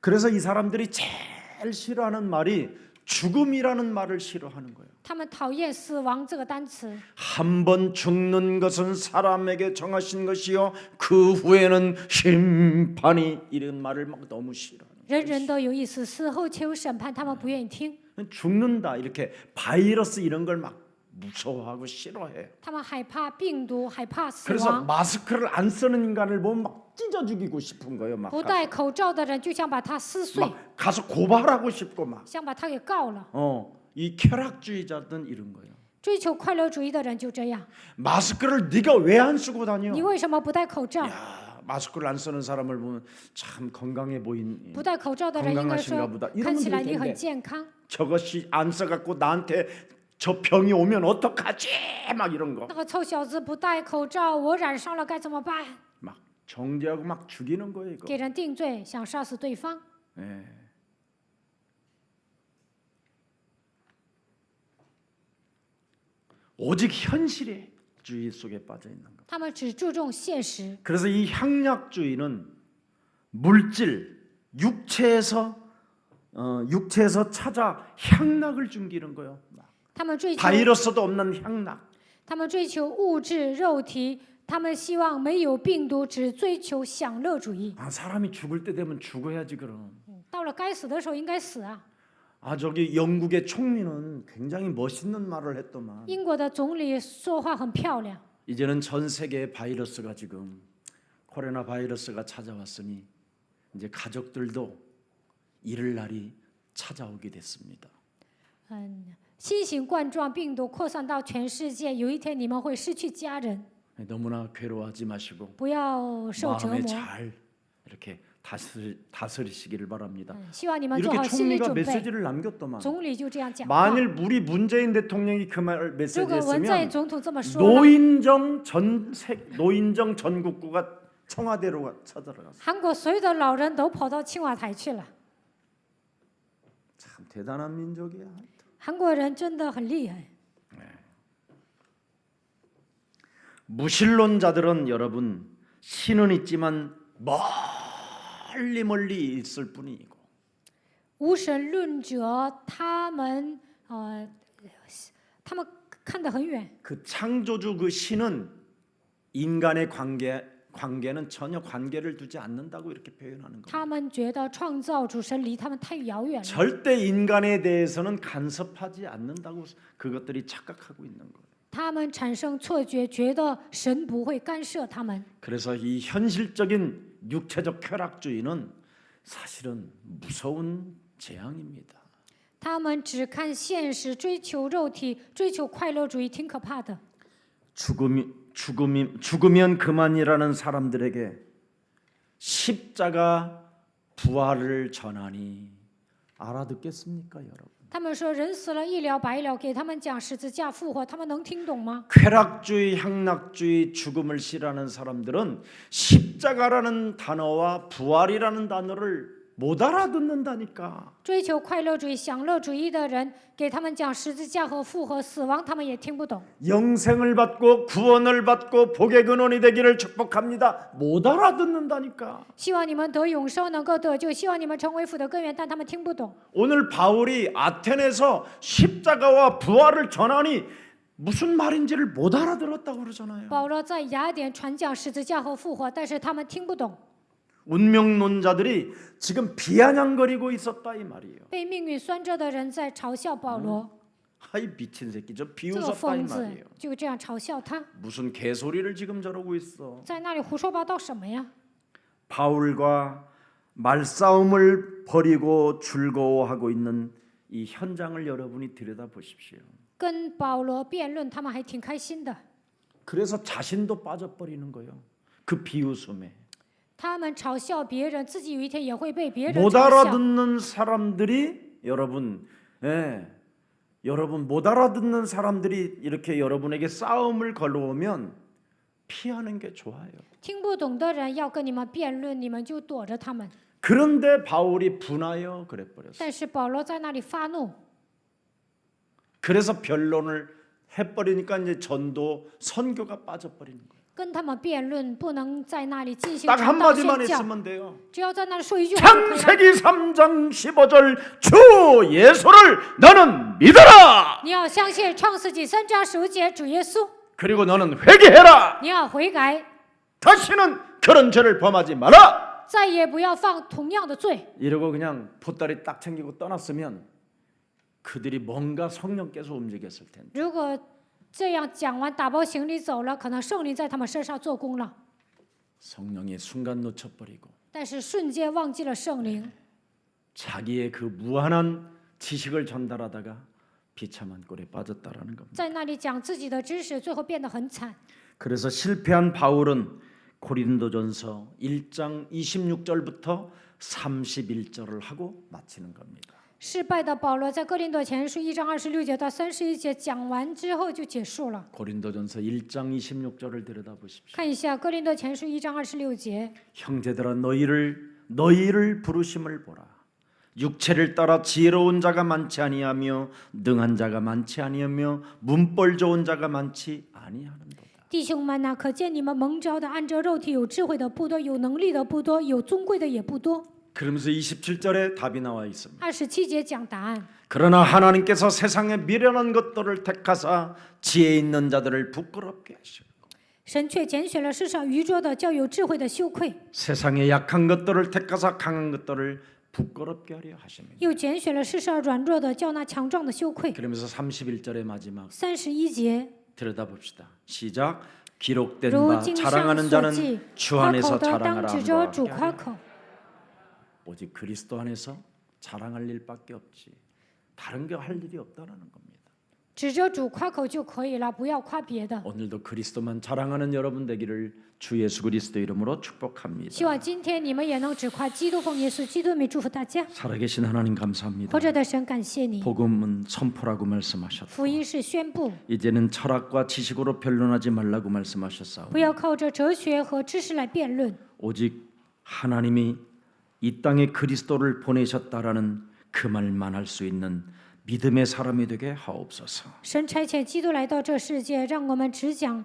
그래서 이 사람들이 제일 싫어하는 말이 죽음이라는 말을 싫어하는 거예요. 他们讨厌死亡这个单词， 한 번 죽는 것은 사람에게 정하신 것이요 그 후에는 심판이 이런 말을 막 너무 싫어하는 人人都有意思，死后且有审判，他们不愿意听， 거예요. 죽는다 이렇게 바이러스 이런 걸 막 무서워하고 싫어해. 他们害怕病毒，害怕死 그래서 亡。 마스크를 안 쓰는 인간을 보면 막 찢어 죽이고 싶은 거예요. 막 不戴口罩的人就想把他撕碎， 가서 고발하고 싶고 막. 想把他给告了。 이 쾌락주의자들은 이런 거예요. 追求快乐主义的人就这样， 마스크를 네가 왜 안 쓰고 다녀? 你为什么不戴口罩？ 야, 마스크를 안 쓰는 사람을 보면 참 건강해 보인. 不戴口罩的人应该说 건강하신가 보다. 看起来 이러면 你 될 很 텐데 健康。 저것이 안 써갖고 나한테 저 병이 오면 어떡하지? 막 이런 거. 那个臭小子不戴口罩，我染上了该怎么办？ 막 정죄하고 막 죽이는 거예요 이거. 给人定罪，想杀死对方。 예. 오직 현실의 주의 속에 빠져 있는 거. 他们只注重现实， 그래서 이 향락주의는 물질, 육체에서 찾아 향락을 숨기는 거예요. 他们追求 바이러스도 없는 향락. 他们追求物质肉体，他们希望没有病毒，只追求享乐主义。 아, 사람이 죽을 때 되면 죽어야지 그럼. 到了该死的时候应该死啊！ 아, 저기 영국의 총리는 굉장히 멋있는 말을 했더만. 英国的总理说话很漂亮， 이제는 전 세계에 바이러스가 지금 코로나 바이러스가 찾아왔으니 이제 가족들도 잃을 날이 찾아오게 됐습니다. 新型冠状病毒扩散到全世界，有一天你们会失去家人， 너무나 괴로워하지 마시고 不要受折 마음에 磨。 잘 이렇게 다스리시기를 바랍니다. 希望你们做 이렇게 好心理 총리가 准备。 메시지를 남겼더만. 总理就这样讲话。 만일 우리 문재인 대통령이 그 말 如 메시지 果文在寅 했으면 总统这么说了， 노인정 전국구가 청와대로 쳐들어갔어. 韩国所有的老人都跑到青瓦台去了。 참 대단한 민족이야. 韩国人真的很厉害。 무신론자들은 여러분 신은 있지만 멀리 있을 뿐이고 无神论者他们看得很远， 그 창조주 그 신은 인간의 관계는 전혀 관계를 두지 않는다고 이렇게 표현하는 거예요. 他们觉得创造主神离他们太遥远了， 절대 인간에 대해서는 간섭하지 않는다고 그것들이 착각하고 있는 거예요. 他们产生错觉，觉得神不会干涉他们。 그래서 이 현실적인 육체적 쾌락주의는 사실은 무서운 재앙입니다. 他们只看现实，追求肉体，追求快乐主义，挺可怕的。 죽으면 그만이라는 사람들에게 십자가 부활을 전하니 알아듣겠습니까, 여러분? 他们说人死了，一了百了，给他们讲十字架复活，他们能听懂吗？ 쾌락주의, 향락주의, 죽음을 싫어하는 사람들은 십자가라는 단어와 부활이라는 단어를 못 알아듣는다니까. 追求快乐主义、享乐主义的人，给他们讲十字架和复活、死亡，他们也听不懂。 영생을 받고 구원을 받고 복의 근원이 되기를 축복합니다. 못 알아듣는다니까. 希望你们得永生，能够得救，希望你们成为父的根源，但他们听不懂。 오늘 바울이 아테네에서 십자가와 부활을 전하니 무슨 말인지를 못 알아들었다고 그러잖아요. 保罗在雅典传讲十字架和复活，但是他们听不懂。 운명론자들이 지금 비아냥거리고 있었다 이 말이에요. 被命运拴着的人在嘲笑保罗， 아이 미친 새끼 저 这个 비웃었다 이 疯子 말이에요. 就这样嘲笑他， 무슨 개소리를 지금 저러고 있어. 在那里胡说八道什么呀？ 바울과 말싸움을 벌이고 즐거워하고 있는 이 현장을 여러분이 들여다보십시오. 跟保罗辩论，他们还挺开心的。 그래서 자신도 빠져버리는 거예요. 그 비웃음에 他们嘲笑别人，自己有一天也会被别人 못 嘲笑。 알아듣는 사람들이 여러분, 여러분 못 알아듣는 사람들이 이렇게 여러분에게 싸움을 걸어오면 피하는 게 좋아요. 听不懂的人要跟你们辩论，你们就躲着他们。 그런데 바울이 분하여 그래버렸어요. 但是保罗在那里发怒， 그래서 변론을 해버리니까 이제 전도 선교가 빠져버리는 거예요. 跟他们辩论，不能在那里进行 딱 传道宣 한마디만 教， 했으면 돼요. 只要在那里说一句话就可以了。 창세기 3장 15절 주 예수를 너는 믿어라. 你要相信创世纪3章15节主耶稣， 그리고 너는 회개해라. 你要悔改， 다시는 그런 죄를 범하지 마라. 再也不要犯同样的罪。 이러고 그냥 보따리 딱 챙기고 떠났으면 그들이 뭔가 성령께서 움직였을 텐데. 如果这样讲完，打包行李走了，可能圣灵在他们身上做工了， 성령이 순간 놓쳐버리고 但是瞬间忘记了圣灵， 자기의 그 무한한 지식을 전달하다가 비참한 꼴에 빠졌다라는 겁니다. 在那里讲自己的知识，最后变得很惨。 그래서 실패한 바울은 고린도전서 1장 26절부터 31절을 하고 마치는 겁니다. 失败的保罗在哥林多前书1章26节到31节讲完之后就结束了。 고린도전서 1장 26절을 들여다보십시오. 看一下哥林多前书1章26节， 형제들아 너희를 부르심을 보라. 육체를 따라 지혜로운 자가 많지 아니하며 능한 자가 많지 아니하며 문벌 좋은 자가 많지 아니하는도다. 弟兄们呐、可见你们蒙召的按着肉体有智慧的不多，有能力的不多，有尊贵的也不多。 그러면서 27절에 답이 나와 있습니다. 27节讲答案。 그러나 하나님께서 세상에 미련한 것들을 택하사 지혜 있는 자들을 부끄럽게 하시고 神却拣选了世上愚拙的，叫有智慧的羞愧； 세상에 약한 것들을 택하사 강한 것들을 부끄럽게 하려 하십니다. 又拣选了世上软弱的，叫那强壮的羞愧。 그러면서 31절의 마지막 31节， 들여다봅시다. 시작. 기록된 如 바 经 자랑하는 上所记 자는 ，주 夸口 안에서 的当 자랑하라 指 함과 着主 함께 夸 하리라. 口。 오직 그리스도 안에서 자랑할 일밖에 없지 다른 게 할 일이 없다라는 겁니다. 指着主夸口就可以了，不要夸别的。 오늘도 그리스도만 자랑하는 여러분 되기를 주 예수 그리스도 이름으로 希 축복합니다. 望今天你们也能只夸基督，奉耶稣基督的名祝福大家。 살아계신 하나님 감사합니다. 活着的神，感谢你。 복음은 선포라고 말씀하셨고 福音是宣布， 이제는 철학과 지식으로 변론하지 말라고 말씀하셨사오니 不要靠着哲学和知识来辩论， 오직 하나님이 이 땅에 그리스도를 보내셨다라는 그 말만 할 수 있는 믿음의 사람이 되게 하옵소서. 神差遣基督来到这世界，让我们只讲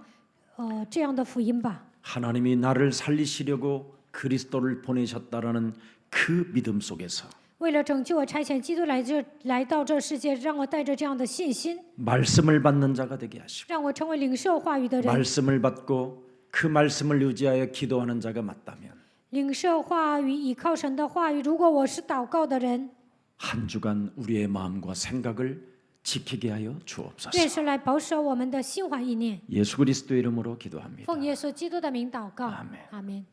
这样的福音吧。 하나님이 나를 살리시려고 그리스도를 보내셨다라는 그 믿음 속에서 为了拯救我，差遣基督来到这世界，让我带着这样的信心， 말씀을 받는 자가 되게 하시고 让我成为领受话语的人。 말씀을 받고 그 말씀을 의지하여 기도하는 자가 맞다면 领受话语，倚靠神的话语。如果我是祷告的人， 한 주간 우리의 마음과 생각을 지키게 하여 주옵소서. 愿神来保守我们的心怀意念。 예수 그리스도 이름으로 기도합니다. 奉耶稣基督的名祷告， 아멘. 阿门。